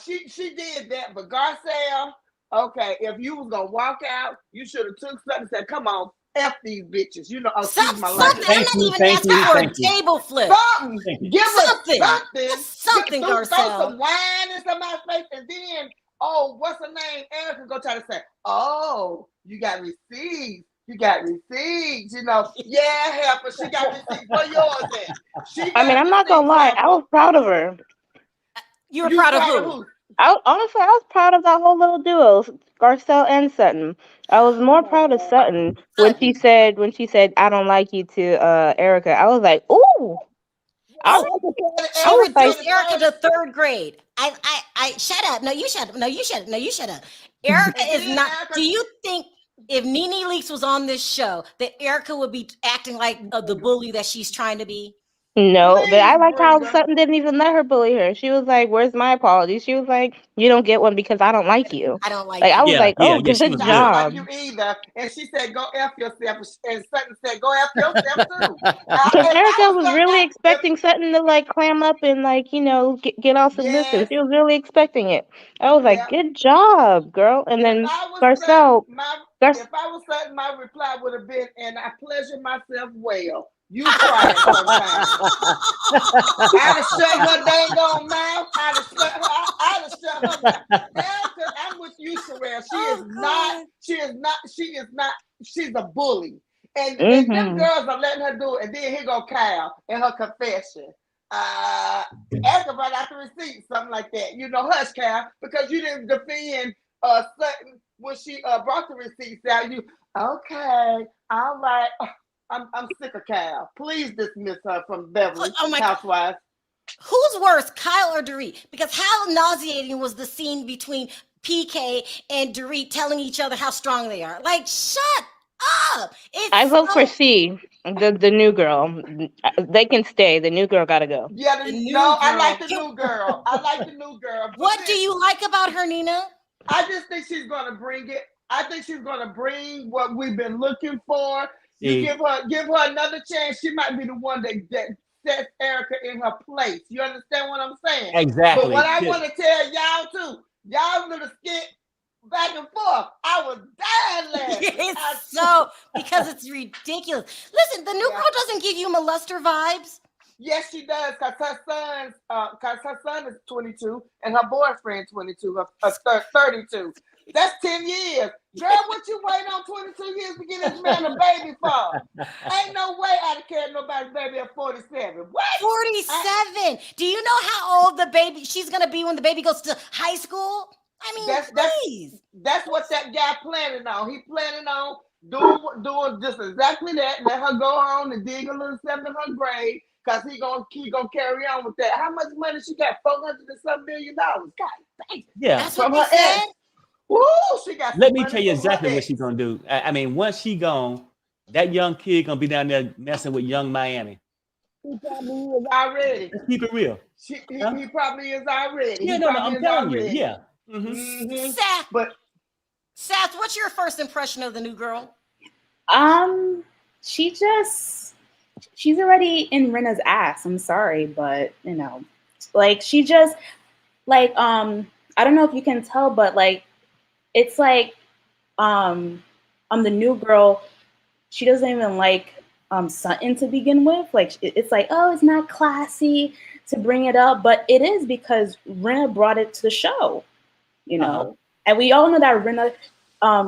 she did that. But Garcelle, okay, if you was gonna walk out, you should have took something and said, "Come on, F these bitches." You know, excuse my language. I'm not even asking for a table flip. Something, give us something, Garcelle. Throw some wine in somebody's face, and then, what's her name? Erika go try to say, "Oh, you got receipts." You got receipts, you know. Yeah, help her. She got receipts. Where yours at? I'm not gonna lie. I was proud of her. You were proud of who? Honestly, I was proud of that whole little duo, Garcelle and Sutton. I was more proud of Sutton when she said, "I don't like you" to Erika. I was like, "Ooh." She reduced Erika to third grade. I shut up. No, you shut up. No, you shut up. No, you shut up. Erika is not. Do you think if Nene Leakes was on this show, that Erika would be acting like the bully that she's trying to be? No, but I like how Sutton didn't even let her bully her. She was like, "Where's my apology?" She was like, "You don't get one because I don't like you." I don't like you. I was like, "Oh, good job." I don't like you either. And she said, "Go F yourself." And Sutton said, "Go F yourself too." Because Erika was really expecting Sutton to like clam up and get all submissive. Yes. She was really expecting it. I was like, "Good job, girl." And then Garcelle. If I was Sutton, my reply would have been, "And I pleasure myself well. You try it sometime." I'd have shut her dang on mouth. I'd have shut her mouth. Because I'm with you, Sharrell. She's a bully. And them girls are letting her do it. And then here go Kyle in her confession. Ask about out the receipt, something like that. You know, hush, Kyle, because you didn't defend Sutton when she brought the receipts out. You, okay, all right. I'm sick of Kyle. Please dismiss her from Beverly Housewives. Who's worse, Kyle or Dorit? Because how nauseating was the scene between PK and Dorit telling each other how strong they are? Like, shut up! I vote for C, the new girl. They can stay. The new girl gotta go. Yeah, I like the new girl. What do you like about her, Nina? I just think she's gonna bring it. I think she's gonna bring what we've been looking for. You give her another chance. She might be the one that sets Erika in her place. You understand what I'm saying? Exactly. But what I want to tell y'all too, y'all little skit back and forth. I was dying laughing. Because it's ridiculous. Listen, the new girl doesn't give you molester vibes. Yes, she does, because her son is 22 and her boyfriend 22, 32. That's 10 years. Girl, what you waiting on 22 years to get this man a baby for? Ain't no way I'd have carried nobody's baby at 47. What? 47? Do you know how old the baby she's going to be when the baby goes to high school? I mean, please. That's what that guy planning on. He planning on doing just exactly that. Let her go on and dig a little something in her grave. Because he gonna carry on with that. How much money she got? $400 and some million. God dang. Yeah. That's what they said. Woo, she got. Let me tell you exactly what she's gonna do. I mean, once she gone, that young kid gonna be down there messing with young Miami. He probably is already. Let's keep it real. He probably is already. Yeah, I'm telling you. Yeah. Seth, what's your first impression of the new girl? She's already in Rinna's ass. I'm sorry, but like she just like I don't know if you can tell, but like it's like the new girl, she doesn't even like Sutton to begin with. Like it's like, oh, it's not classy to bring it up, but it is because Rinna brought it to the show, you know. And we all know that Rinna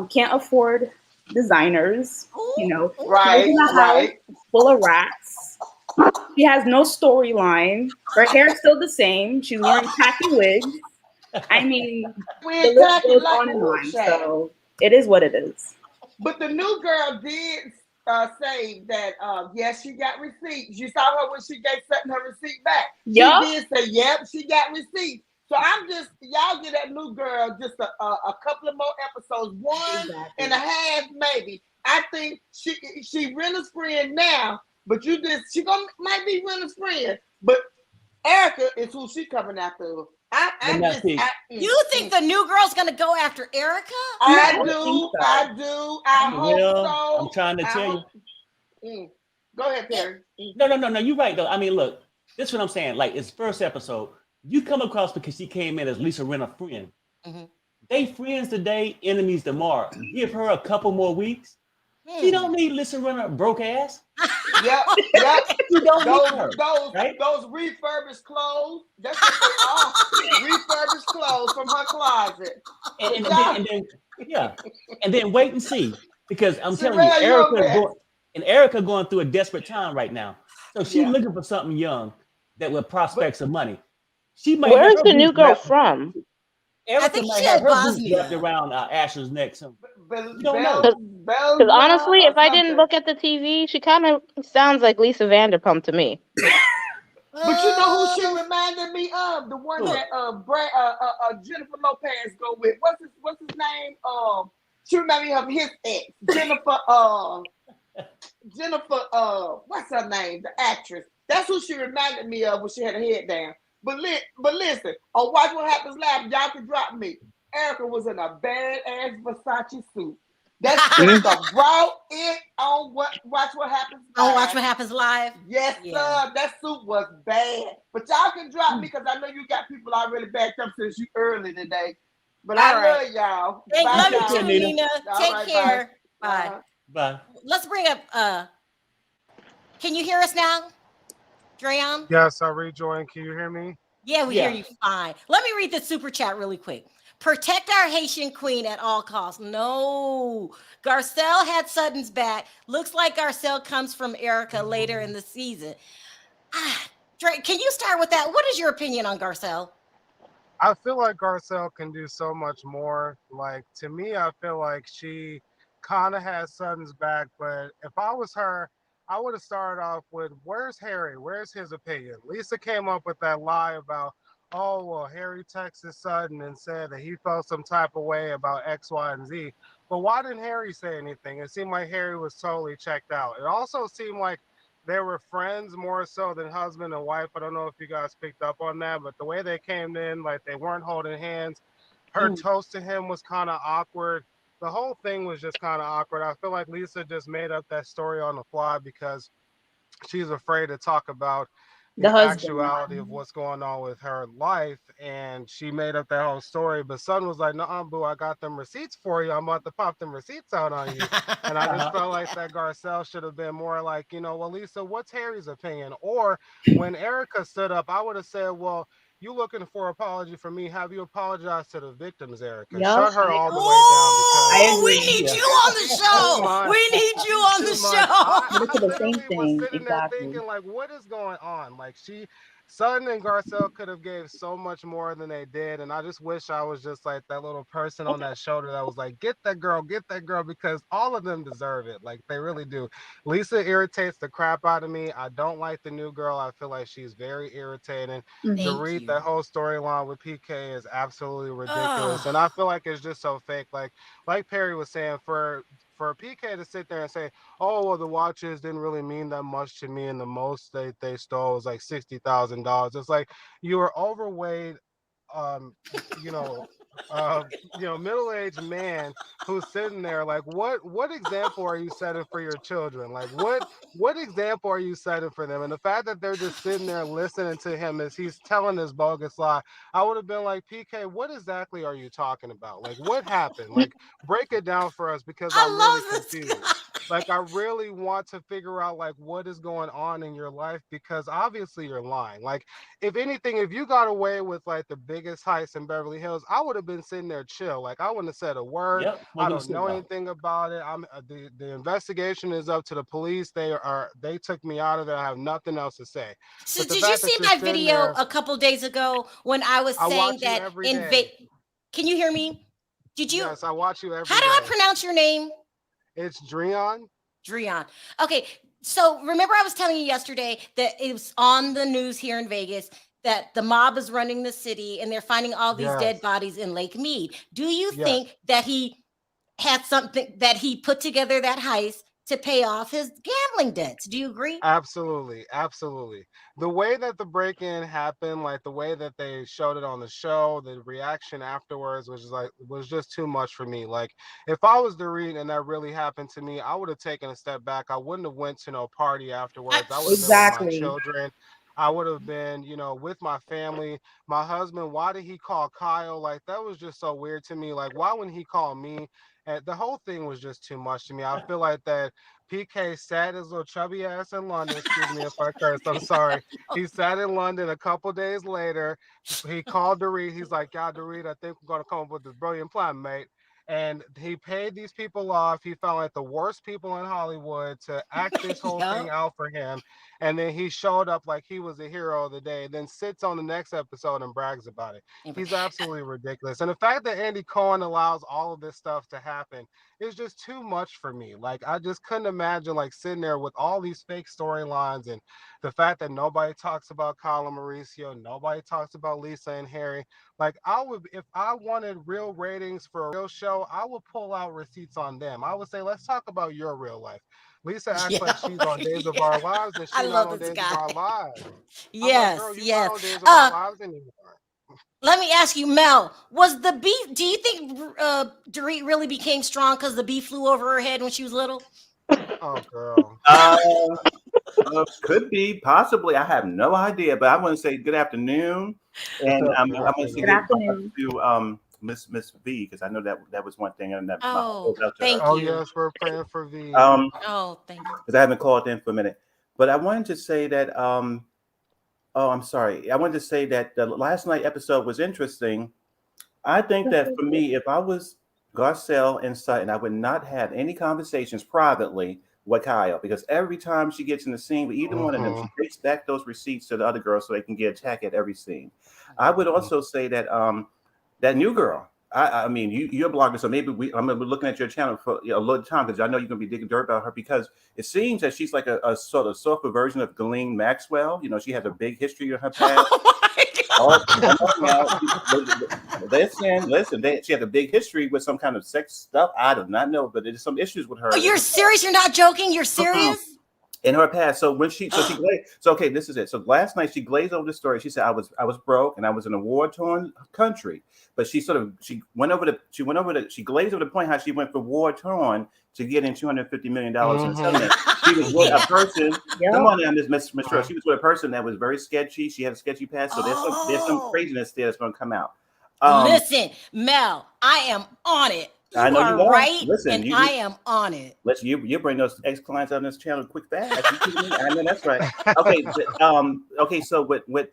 can't afford designers, you know. Right, She lives in a house full of rats. She has no storyline. Her hair's still the same. She's wearing tacky wigs. I mean, the list goes on and on. So it is what it is. But the new girl did say that yes, she got receipts. You saw her when she gave Sutton her receipt back. Yep. She did say, yep, she got receipts. So I'm just, y'all give that new girl just a couple of more episodes, one and a half maybe. I think she Rinna's friend now, but she might be Rinna's friend, but Erika is who she coming after. You think the new girl's gonna go after Erika? I do. I hope so. I'm trying to tell you. Go ahead, Perry. No. You're right though. I mean, look, this is what I'm saying. Like, it's first episode. You come across because she came in as Lisa Rinna friend. They friends today, enemies tomorrow. Give her a couple more weeks. She don't need Lisa Rinna broke ass. Yep. You don't need her, those refurbished clothes. That's what they are. Refurbished clothes from her closet. And then wait and see, because I'm telling you, Erika going through a desperate time right now. So she's looking for something young that with prospects of money. She might. Where's the new girl from? Erika, I think might have her boots wrapped around Asher's neck. So you don't know. Because honestly, if I didn't look at the TV, she kind of sounds like Lisa Vanderpump to me. But you know who she reminded me of? The one that Jennifer Lopez go with. What's his name? She reminded me of his ex, Jennifer. What's her name? The actress. That's who she reminded me of when she had her head down. But listen, on Watch What Happens Live, y'all can drop me. Erika was in a badass Versace suit. That suit brought it on Watch What Happens Live. On Watch What Happens Live? Yes, sir. That suit was bad. But y'all can drop me because I know you got people already backed up since you early today. But I love y'all. Love you too, Nina. Take care. Bye. Let's bring up, can you hear us now? Dreon? Yes, I rejoined. Can you hear me? Yeah, we hear you fine. Let me read the super chat really quick. Protect our Haitian queen at all costs. No. Garcelle had Sutton's back. Looks like Garcelle comes from Erika later in the season. Dre, can you start with that? What is your opinion on Garcelle? I feel like Garcelle can do so much more. Like, to me, I feel like she kind of has Sutton's back, but if I was her, I would have started off with, where's Harry? Where's his opinion? Lisa came up with that lie about, oh, well, Harry texted Sutton and said that he felt some type of way about X, Y, and Z. But why didn't Harry say anything? It seemed like Harry was totally checked out. It also seemed like they were friends more so than husband and wife. I don't know if you guys picked up on that, but the way they came in, like they weren't holding hands. Her toast to him was kind of awkward. The whole thing was just kind of awkward. I feel like Lisa just made up that story on the fly because she's afraid to talk about the actuality of what's going on with her life, and she made up that whole story. But Sutton was like, "No, boo, I got them receipts for you. I'm about to pop them receipts out on you." And I just felt like that Garcelle should have been more like, well, Lisa, what's Harry's opinion? Or when Erika stood up, I would have said, well, you looking for apology from me? Have you apologized to the victims, Erika? Shut her all the way down. Because we need you on the show. We need you on the show. Look at the same thing. Was sitting there thinking, like, what is going on? Like, Sutton and Garcelle could have gave so much more than they did, and I just wish I was just like that little person on that shoulder that was like, get that girl, because all of them deserve it. Like, they really do. Lisa irritates the crap out of me. I don't like the new girl. I feel like she's very irritating. To read that whole storyline with PK is absolutely ridiculous, and I feel like it's just so fake. Like Perry was saying, for PK to sit there and say, oh, well, the watches didn't really mean that much to me, and the most they stole was like $60,000. It's like, you were overweight, middle-aged man who's sitting there. Like, what example are you setting for your children? Like, what example are you setting for them? And the fact that they're just sitting there listening to him as he's telling this bogus lie, I would have been like, PK, what exactly are you talking about? Like, what happened? Like, break it down for us, because I'm really confused. Like, I really want to figure out like what is going on in your life, because obviously you're lying. Like, if anything, if you got away with like the biggest heist in Beverly Hills, I would have been sitting there chill. Like, I wouldn't have said a word. Yep. I Wasn't gonna don't say know about it. anything about it. I'm the investigation is up to the police. They took me out of it. I have nothing else to say. So But the did you fact see that you're my sitting video there, a couple days ago when I was I saying watch you that every day. Can you hear me? Did you? Yes, I watch you every How do I day. pronounce your name? It's Dreon. Dreon. Okay, so remember I was telling you yesterday that it was on the news here in Vegas that the mob is running the city and they're finding all these dead Yes. bodies in Lake Mead. Do you Yes. think that he had something, that he put together that heist to pay off his gambling debts? Do you agree? Absolutely, absolutely. The way that the break-in happened, like the way that they showed it on the show, the reaction afterwards was just too much for me. Like, if I was the read and that really happened to me, I would have taken a step back. I wouldn't have went to no party afterwards. I would have been with my Exactly. children. I would have been, with my family. My husband, why did he call Kyle? Like, that was just so weird to me. Like, why wouldn't he call me? And the whole thing was just too much to me. I feel like that PK sat his little chubby ass in London. Excuse me if I curse. I'm sorry. He sat in London a couple days later. He called Dorit. He's like, "Yeah, Dorit, I think we're gonna come up with this brilliant plan, mate." And he paid these people off. He found like the worst people in Hollywood to act this whole thing out for him. And then he showed up like he was the hero of the day, then sits on the next episode and brags about it. He's absolutely ridiculous. And the fact that Andy Cohen allows all of this stuff to happen is just too much for me. Like, I just couldn't imagine like sitting there with all these fake storylines, and the fact that nobody talks about Kyle and Mauricio, nobody talks about Lisa and Harry. Like, I would, if I wanted real ratings for a real show, I would pull out receipts on them. I would say, let's talk about your real life. Lisa acts like she's on Days of Our Lives, and I she's not love on this Days guy. of Our Lives. Yes, I'm like, girl, you're yes. not on Days of Our Lives anymore. Let me ask you, Mel, was the bee, do you think Dorit really became strong because the bee flew over her head when she was little? Oh, girl. Could be, possibly. I have no idea, but I want to say good afternoon, and I'm going to say Good afternoon. to Miss V, because I know that was one thing, and that Thank Oh, you. yes, we're praying for V. Oh, thank you. because I haven't called in for a minute, but I wanted to say that oh, I'm sorry. I wanted to say that the last night episode was interesting. I think that for me, if I was Garcelle and Sutton, I would not have any conversations privately with Kyle, because every time she gets in the scene with either one of them, she takes back those receipts to the other girl so they can get attacked at every scene. I would also say that that new girl. I mean, you're a blogger, so maybe I'm gonna be looking at your channel for a little time, because I know you're gonna be digging dirt about her, because it seems that she's like a sort of softer version of Ghislaine Maxwell. She has a big history in her past. Listen. She had a big history with some kind of sex stuff. I do not know, but there's some issues with her. Oh, you're serious? You're not joking? You're serious? In her past, so when she glazed, so okay, this is it. So last night she glazed over the story. She said, I was broke and I was in a war-torn country, but she glazed over the point how she went from war-torn to getting $250 million in settlement. She was with a person. Come on now, Miss Sharrell. She was with a person that was very sketchy. She had a sketchy past, so there's some craziness there that's going to come out. Listen, Mel, I am on it. I know you are right. Listen, and I am on it. Listen, you bring those ex-clients on this channel quick fast. I know that's right. Okay, okay. So with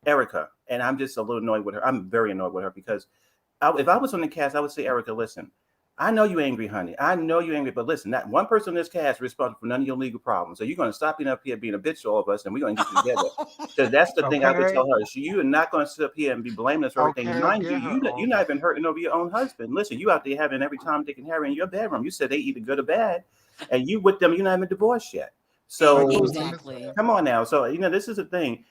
Erika, and I'm just a little annoyed with her. I'm very annoyed with her, because if I was on the cast, I would say, Erika, listen, I know you're angry, honey. I know you're angry, but listen, not one person in this cast is responsible for none of your legal problems. So you're going to stop being up here being a bitch to all of us, and we're going to get together. So that's the thing I would tell her. So you are not going to sit up here and be blaming us for everything. Mind you, you're not even hurting over your own husband. Listen, you out there having every Tom, Dick, and Harry in your bedroom. You said they either good or bad, and you with them, you're not even divorced yet. So exactly. Come on now. So this is the thing.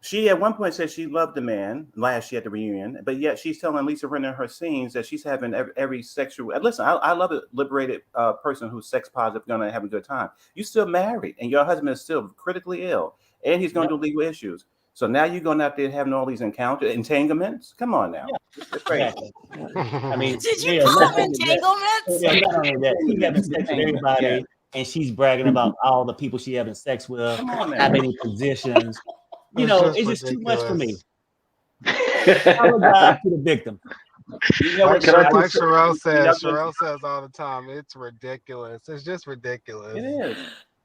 She at one point said she loved the man last year at the reunion, but yet she's telling Lisa Rinna in her scenes that she's having every sexual. Listen, I love a liberated person who's sex positive, going to have a good time. You still married, and your husband is still critically ill, and he's going to do legal issues. So now you're going out there having all these entanglements. Come on now. It's crazy. I mean, did you call them entanglements? Not only that, she's having sex with everybody, and she's bragging about all the people she having sex with, how many positions. It's just too much for me. Apologize to the victim. You know what? Like Sharrell You know, says all the time, it's ridiculous. It's just ridiculous. it is.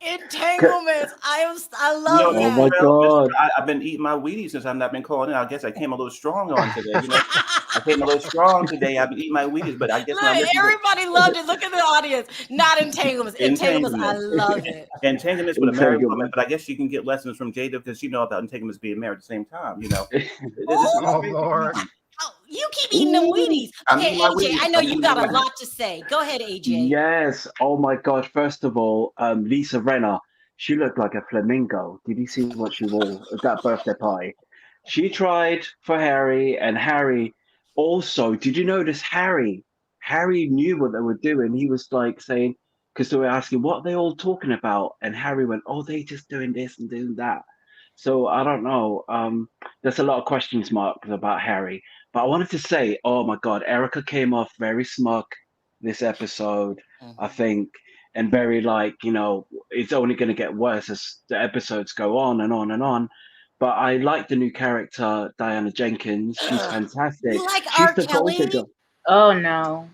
Entanglements. I You love know, Oh that. my God. I've been eating my Wheaties since I've not been calling in. I guess I came a little strong on today. You know, I came a little strong today. I've been eating my Wheaties, but I guess when I Look, listen everybody loved it. Look at the audience. Not entanglements. Entanglements. I love it. Entanglements with a married woman, Entanglement. but I guess you can get lessons from Jada because she know about entanglements being married at the same time. You know, this is Oh Lord. Oh, you keep eating them Wheaties. I'm Okay, eating my AJ, Wheaties. I know I'm you eating got my a Wheaties. lot to say. Go ahead, AJ. Yes. Oh my God. First of all, Lisa Rinna, she looked like a flamingo. Did you see what she wore at that birthday party? She tried for Harry, and Harry also. Did you notice Harry? Harry knew what they were doing. He was like saying, because they were asking, what are they all talking about? And Harry went, oh, they just doing this and doing that. So I don't know. There's a lot of questions marks about Harry. But I wanted to say, oh my God, Erica came off very smug this episode, I think, and very like, it's only going to get worse as the episodes go on and on and on. But I like the new character, Diana Jenkins. She's fantastic. You like She's R. the gold Kelly? digger. Oh no.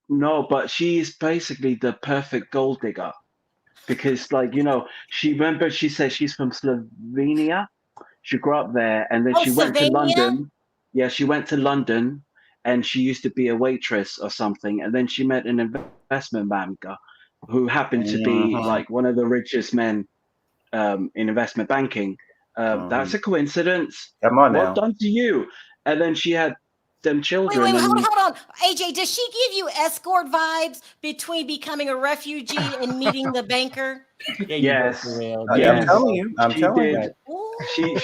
No, but she's basically the perfect gold digger because, she says she's from Slovenia. She grew up there, and then Oh, she went to Sylvania? London. Yeah, she went to London, and she used to be a waitress or something. And then she met an investment banker who happened to be like one of the richest men in investment banking. That's a coincidence. Come on Well now. done to you. And then she had them children. Wait, and hold on. AJ, does she give you escort vibes between becoming a refugee and meeting the banker? Yes, I'm telling you. I'm she telling did. you.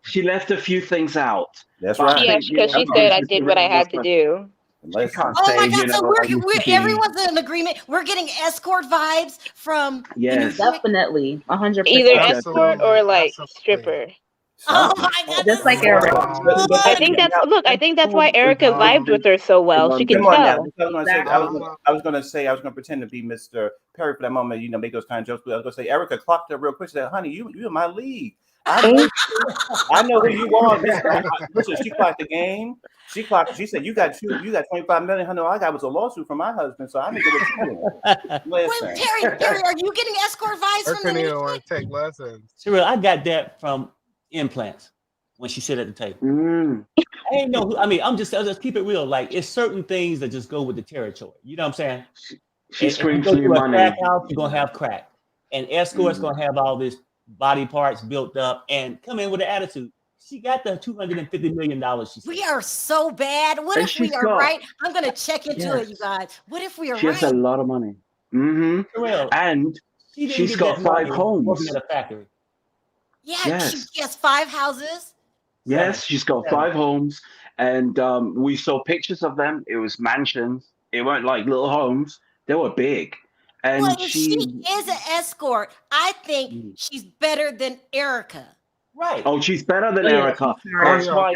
She left a few things out. That's But I right. Yeah, think, because she said I did what I had to do. She can't Oh say, my God! So I used to be. everyone's in agreement. We're getting escort vibes from the new Yes. chick? Definitely, 100%. Either escort or like stripper. Oh my God! Just like Erica. I think that's why Erica vibed with her so well. She could Come on now. tell. I was going to pretend to be Mr. Perry for that moment, make those kind of jokes. But I was going to say, Erica clocked her real quick. She said, honey, you in my league. I know who you are. Listen, she clocked the game. She said, you got 25 million. Honey, all I got was a lawsuit from my husband, so I need to get what you're doing. Listen. Wait, Perry, are you getting escort vibes from the new want to take lessons. Sharrell, I got that from implants when she sit at the table. I ain't know. I'll just keep it real. Like, it's certain things that just go with the territory. You know what I'm saying? She screams to for your money. Crack house, you're gonna have crack, and escort's gonna have all this body parts built up and come in with an attitude. She got the $250 million. We are so bad. What if we are right? I'm gonna check into it, you guys. What if we are She right? has a lot of money. And she's got 5 homes. Working at a factory. Yeah, she has 5 houses. Yes, she's got 5 homes, and we saw pictures of them. It was mansions. It weren't like little homes. They were big. And Well, if she is an escort, I think she's better than Erica. Right. Oh, she's better than Erica. That's why,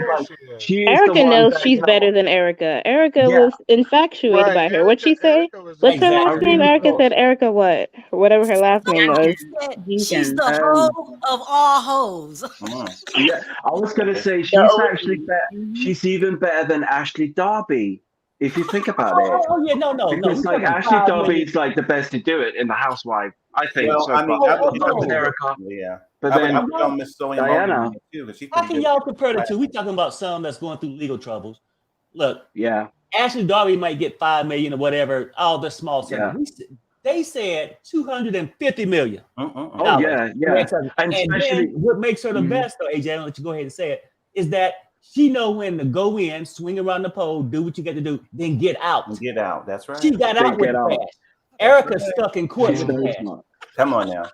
she is Erica the one knows that, she's better than Erica. Erica was infatuated by her. What'd she say? What's her last name? Erica said Erica what? Or whatever her last name was. She's the hoe of all hoes. Yeah, I was gonna say she's actually better. She's even better than Ashley Darby, if you think about it. Oh yeah, no. Because like Ashley Darby is like the best to do it in the Housewife, I think. Well, so I mean, far. I would Erica. Yeah. But then I would Miss Diana. too, because she's How pretty can good. y'all compare the two? We talking about some that's going through legal troubles. Look, yeah, Ashley Darby might get $5 million or whatever. All the small stuff. Yeah. They said $250 million. Oh yeah. And then what makes her the best, though, AJ, I'll let you go ahead and say it, is that she know when to go in, swing around the pole, do what you got to do, then get out. Get out. That's right. She got out with cash. Erica's stuck in court with cash. Come on now.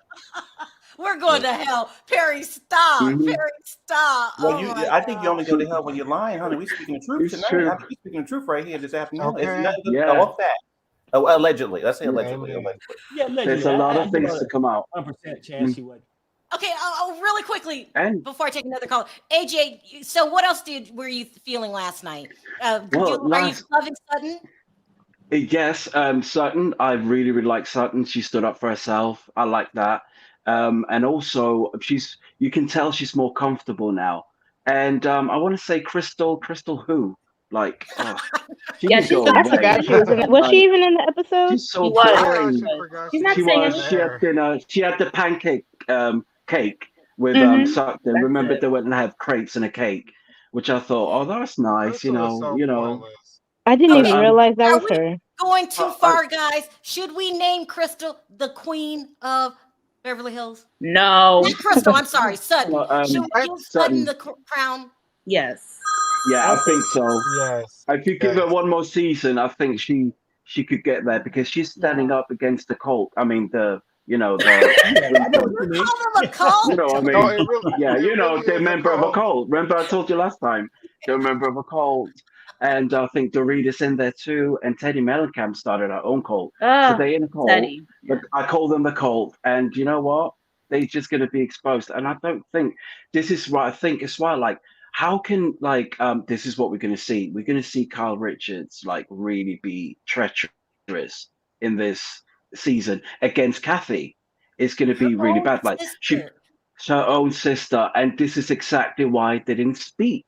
We're going to hell. Perry, stop. Perry, stop. Well, I think you only go to hell when you're lying, honey. We speaking the truth It's tonight. true. We speaking the truth right here this afternoon. Okay. It's nothing Yeah. off that. Oh, allegedly. Let's say allegedly. Yeah, allegedly. There's a lot of things to come out. 100% chance she would. Okay, really quickly, And- before I take another call. AJ, so what else were you feeling last night? Are you loving Sutton? Yes, Sutton. I really, really like Sutton. She stood up for herself. I like that. And also, you can tell she's more comfortable now. And I want to say Crystal who? Like, she Yeah, can she's go I not away. forgot she was in it. Was she even in the episode? She's She so was. Oh, boring. she forgot She's she not was She saying even was. anything. She had there. dinner. She had the pancake cake with Mm-hmm. Sutton. That's Remember it. they went and have crepes and a cake, which I thought, oh, that's nice. Crystal is so pointless. I didn't But even realize that Are was we her. going too far, guys? Should we name Crystal the queen of Beverly Hills? No. Not Crystal, I'm sorry, Sutton. Should we give Sutton Sutton. the crown? Yes. Yeah, I think so. Yes. If you give her one more season, I think she could get there because she's standing up against the cult. I mean, the You call them a cult? You know what I mean? No, it really, Yeah, it you know, really they're a is a member of a cult. cult. Remember I told you last time? They're a member of a cult. And I think Dorita's in there too. And Teddy Mellencamp started her own cult. So they're in a cult. Teddy. But I call them the cult. And you know what? They're just going to be exposed. And I don't think this is right. I think it's why, like, how can, like, this is what we're going to see. We're going to see Kyle Richards, like, really be treacherous in this season against Kathy. It's going to be really bad. Like, her own sister. And this is exactly why they didn't speak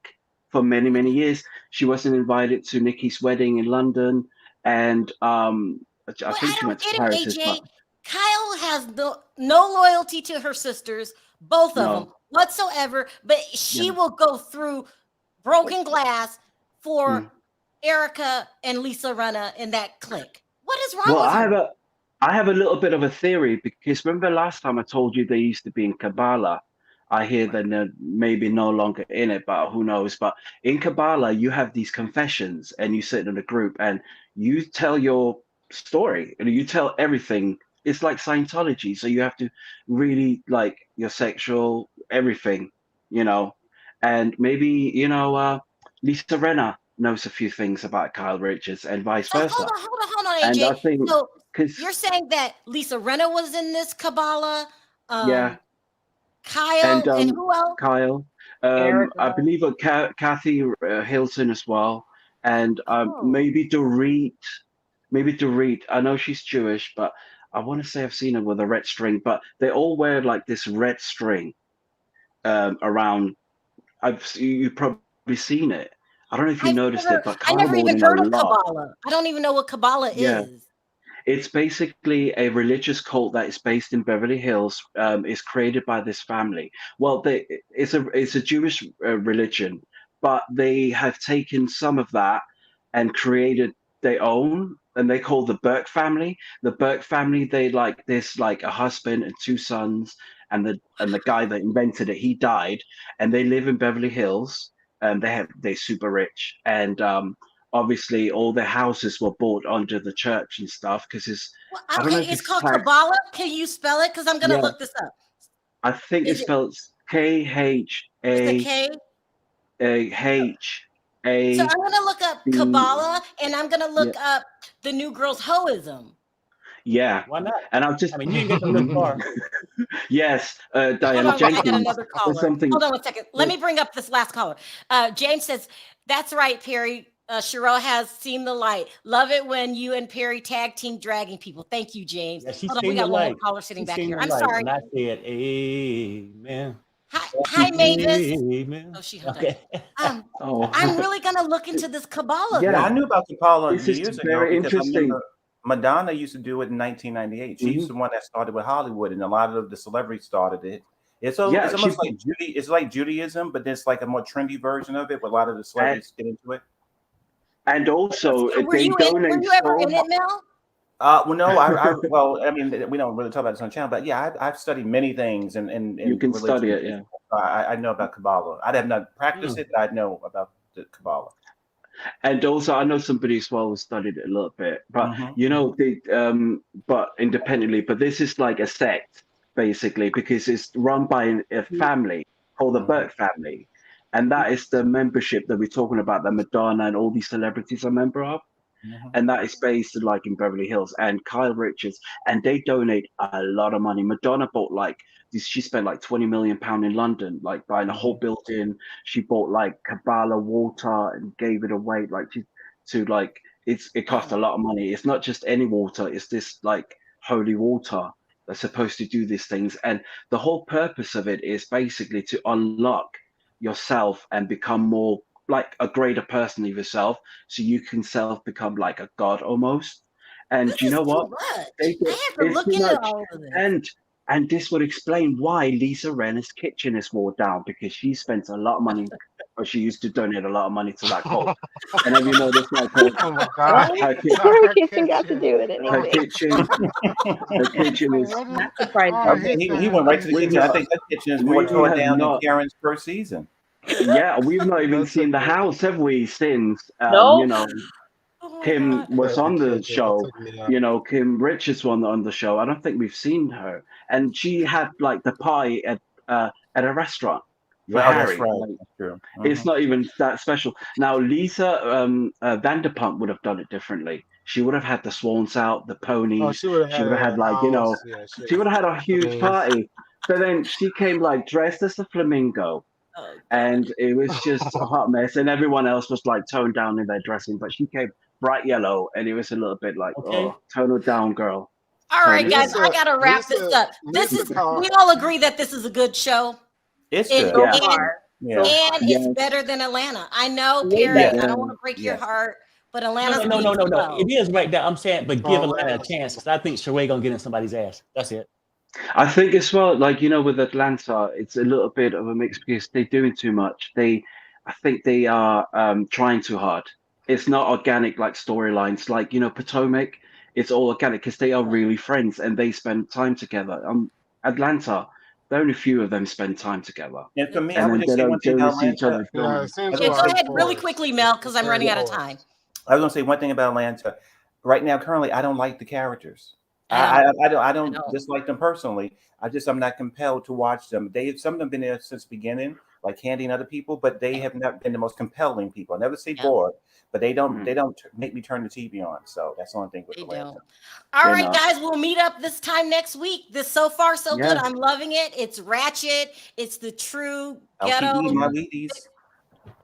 for many, many years. She wasn't invited to Nikki's wedding in London. And I think she went to Paris as well. Kyle has no loyalty to her sisters, both of them whatsoever, but she will go through broken glass for Erika and Lisa Rinna in that clique. What is wrong with her? I have a little bit of a theory because remember last time I told you they used to be in Kabbalah. I hear they're maybe no longer in it, but who knows? But in Kabbalah, you have these confessions and you sit in a group and you tell your story and you tell everything. It's like Scientology. So you have to really like your sexual, everything, you know, and maybe, Lisa Rinna knows a few things about Kyle Richards and vice versa. Hold on, AJ. And I think, so you're saying that Lisa Rinna was in this Kabbalah? Yeah. Kyle and who else? Kyle. I believe Kathy Hilton as well. And maybe Dorit. Maybe Dorit. I know she's Jewish, but I want to say I've seen her with a red string. But they all wear like this red string around. You've probably seen it. I don't know if you noticed it, but Kyle I never even wore heard them of a lot. Kabbalah. I don't even know what Kabbalah is. It's basically a religious cult that is based in Beverly Hills. It's created by this family. Well, it's a Jewish religion, but they have taken some of that and created their own, and they call the Burke family. The Burke family, there's like a husband and two sons, and the guy that invented it, he died, and they live in Beverly Hills. They're super rich, and obviously all their houses were bought under the church and stuff because I don't know if it's called Kabbalah. Can you spell it? Because I'm gonna look this up. I think it's spelled KHA. So I'm gonna look up Kabbalah and I'm gonna look up the New Girl's Hoism. Yeah. Why not? And I'll just you didn't get to look far. Yes, Diana Jenkins. I got another caller. Hold on 1 second. Let me bring up this last caller. James says, "That's right, Perry. Sharrell has seen the light. Love it when you and Perry tag team dragging people." Thank you, James. Yeah, Hold on, we got one more caller sitting back here. I'm sorry. And I said, "Amen." Hi, Mavis. Amen. Oh, she hung up. I'm really gonna look into this Kabbalah. Yeah, I knew about Kabbalah This is years ago very because I interesting. remember Madonna used to do it in 1998. She's the one that started with Hollywood, and a lot of the celebrities started it. It's almost like It's like Judaism, but there's like a more trendy version of it. Where a lot of the celebrities get into it. And also, were you ever in it, Mel? Well, no, well, I mean, we don't really talk about this on the channel, but yeah, I've studied many things, and you can study it. Yeah, I know about Kabbalah. I have not practiced it, but I know about the Kabbalah. And also, I know somebody as well who studied it a little bit, but but independently. But this is like a sect, basically, because it's run by a family called the Burke family, and that is the membership that we're talking about, that Madonna and all these celebrities are a member of. And that is based like in Beverly Hills, and Kyle Richards, and they donate a lot of money. Madonna bought she spent like £20 million in London, like buying a whole building. She bought like Kabbalah water and gave it away, it cost a lot of money. It's not just any water; it's this like holy water that's supposed to do these things. And the whole purpose of it is basically to unlock yourself and become more like a greater person of yourself, so you can become like a god almost. And This you is know too what? much. They I do, have to it's look too into much. all of this. And this would explain why Lisa Rinna's kitchen is wore down, because she spent a lot of money, or she used to donate a lot of money to that cult. And have you noticed, like, Oh my God. her, What her kitchen got to do with her anything? kitchen is. What is, Not surprised. oh, Okay, he he said went right to the We've kitchen. I not, think that kitchen is more we torn have down than not. Karen's first season. Yeah, we've not even that's seen the okay. house, have we? Since No. you know, Oh my Kim God. was The on the kitchen, that show. took me out. You know, Kim Richards one on the show. I don't think we've seen her, and she had like the pie at a restaurant for Yeah, oh, that's Harry. right. Like, That's true. it's not even that special. Now, Lisa Vanderpump would have done it differently. She would have had the swans out, the Oh, ponies. she would have She had would have a had like, house. Yeah, she would have had a huge means. party. But then she came like dressed as a flamingo, Oh, and it was just a hot mess. And everyone else was like toned down in their dressing, but she came bright yellow, and it was a little bit like, Okay. tone it down, girl. All Tone right, it guys, down. I gotta wrap this up. This is called, we all agree that this is a good show. It's And, good. So Yeah. far. Yeah. and Yes. it's better than Atlanta. I know, Way Perry, better. I don't want to break your Yes. heart, but No, Atlanta's no, no, being no, no, no. slow. It is right there. I'm saying, but give Oh, Atlanta a Atlanta's- chance, because I think Sheree gonna get in somebody's ass. That's it. I think as well, like, with Atlanta, it's a little bit of a mix because they're doing too much. I think they are trying too hard. It's not organic like storylines, like, Potomac. It's all organic because they are really friends and they spend time together. Atlanta, only a few of them spend time together, And for me, I and would then just say one they thing only about see each Atlanta. other Yeah, filming. it seems I was Yeah, gonna go say, ahead really forced. quickly, Mel, because I'm Very running out of forced. time. I was gonna say one thing about Atlanta. Right now, currently, I don't like the characters. I I don't know. dislike them personally. I'm not compelled to watch them. Some of them been there since the beginning, like Candy and other people, but they have not been the most compelling people. I never say Yeah. bored, but they don't Mhm. make me turn the TV on. So that's the only thing with They Atlanta. don't. All They're right, not. guys, we'll meet up this time next week. This so far so good. Yeah. I'm loving it. It's ratchet. It's the true I'll keep ghetto. eating my Wheaties.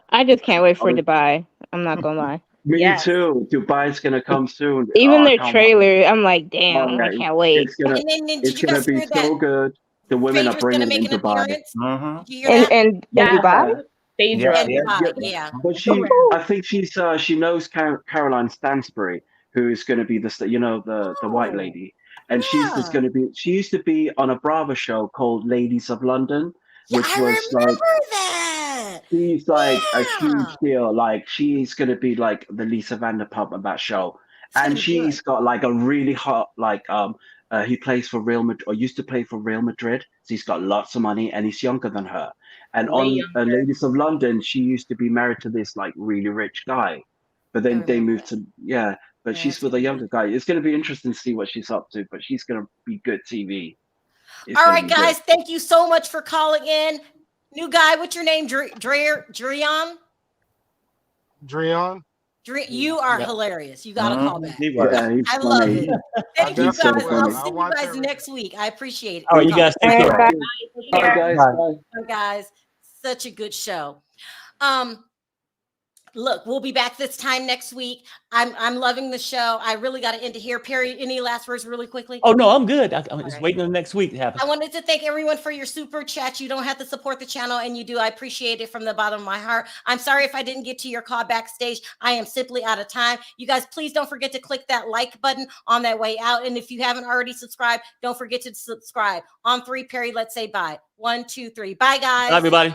I just can't wait for Oh, Dubai. I'm not gonna lie. me Yes. too. Dubai's gonna come soon. Oh, Even I the can't wait. trailer, I'm like, Oh, damn, I yeah, can't wait. it's gonna And then did it's you gonna guys be hear that so good. The women are Phaedra's gonna bringing make in an Dubai. appearance? Mm-hmm. Did you hear that? And Yeah. Dubai? Phaedra. Yeah, And yeah. Dubai, Yeah, yeah. but I think she knows Caroline Stansbury, who is going to be the white Oh, lady, and she's just yeah. going to be. She used to be on a Bravo show called Ladies of London, Yeah, which I was like remember that. she's like a Yeah. huge deal. Like she's going to be like the Lisa Vanderpump of that show, It's gonna and be good. she's got like a really hot he plays for Real Madrid, or used to play for Real Madrid. So he's got lots of money, and he's younger than her. And Way on younger. Ladies of London, she used to be married to this like really rich guy, but I then they remember moved that. to But Yeah, she's it's with a gonna be younger guy. It's going to be interesting to see what she's up to, but she's going to be good TV. It's all going to right, be good. guys. Thank you so much for calling in. New guy, what's your name? Dreon? Dreon? You are Yeah. hilarious. You gotta call back. He was. Yeah, he's I love funny. it. I Thank you He's so guys. definitely I'll will. funny. see I'll you watch guys everything. next week. I appreciate it. All right, you guys take All care. right, bye. Take Bye, care. guys. Bye. Bye. Bye, guys. Such a good show. Look, we'll be back this time next week. I'm loving the show. I really got to end it here. Perry, any last words really quickly? Oh no, I'm good. I'm just right. waiting on the next week to happen. I wanted to thank everyone for your super chat. You don't have to support the channel, and you do. I appreciate it from the bottom of my heart. I'm sorry if I didn't get to your call backstage. I am simply out of time. You guys, please don't forget to click that like button on that way out. And if you haven't already subscribed, don't forget to subscribe. On 3, Perry, let's say bye. 1, 2, 3. Bye, guys. Bye, everybody.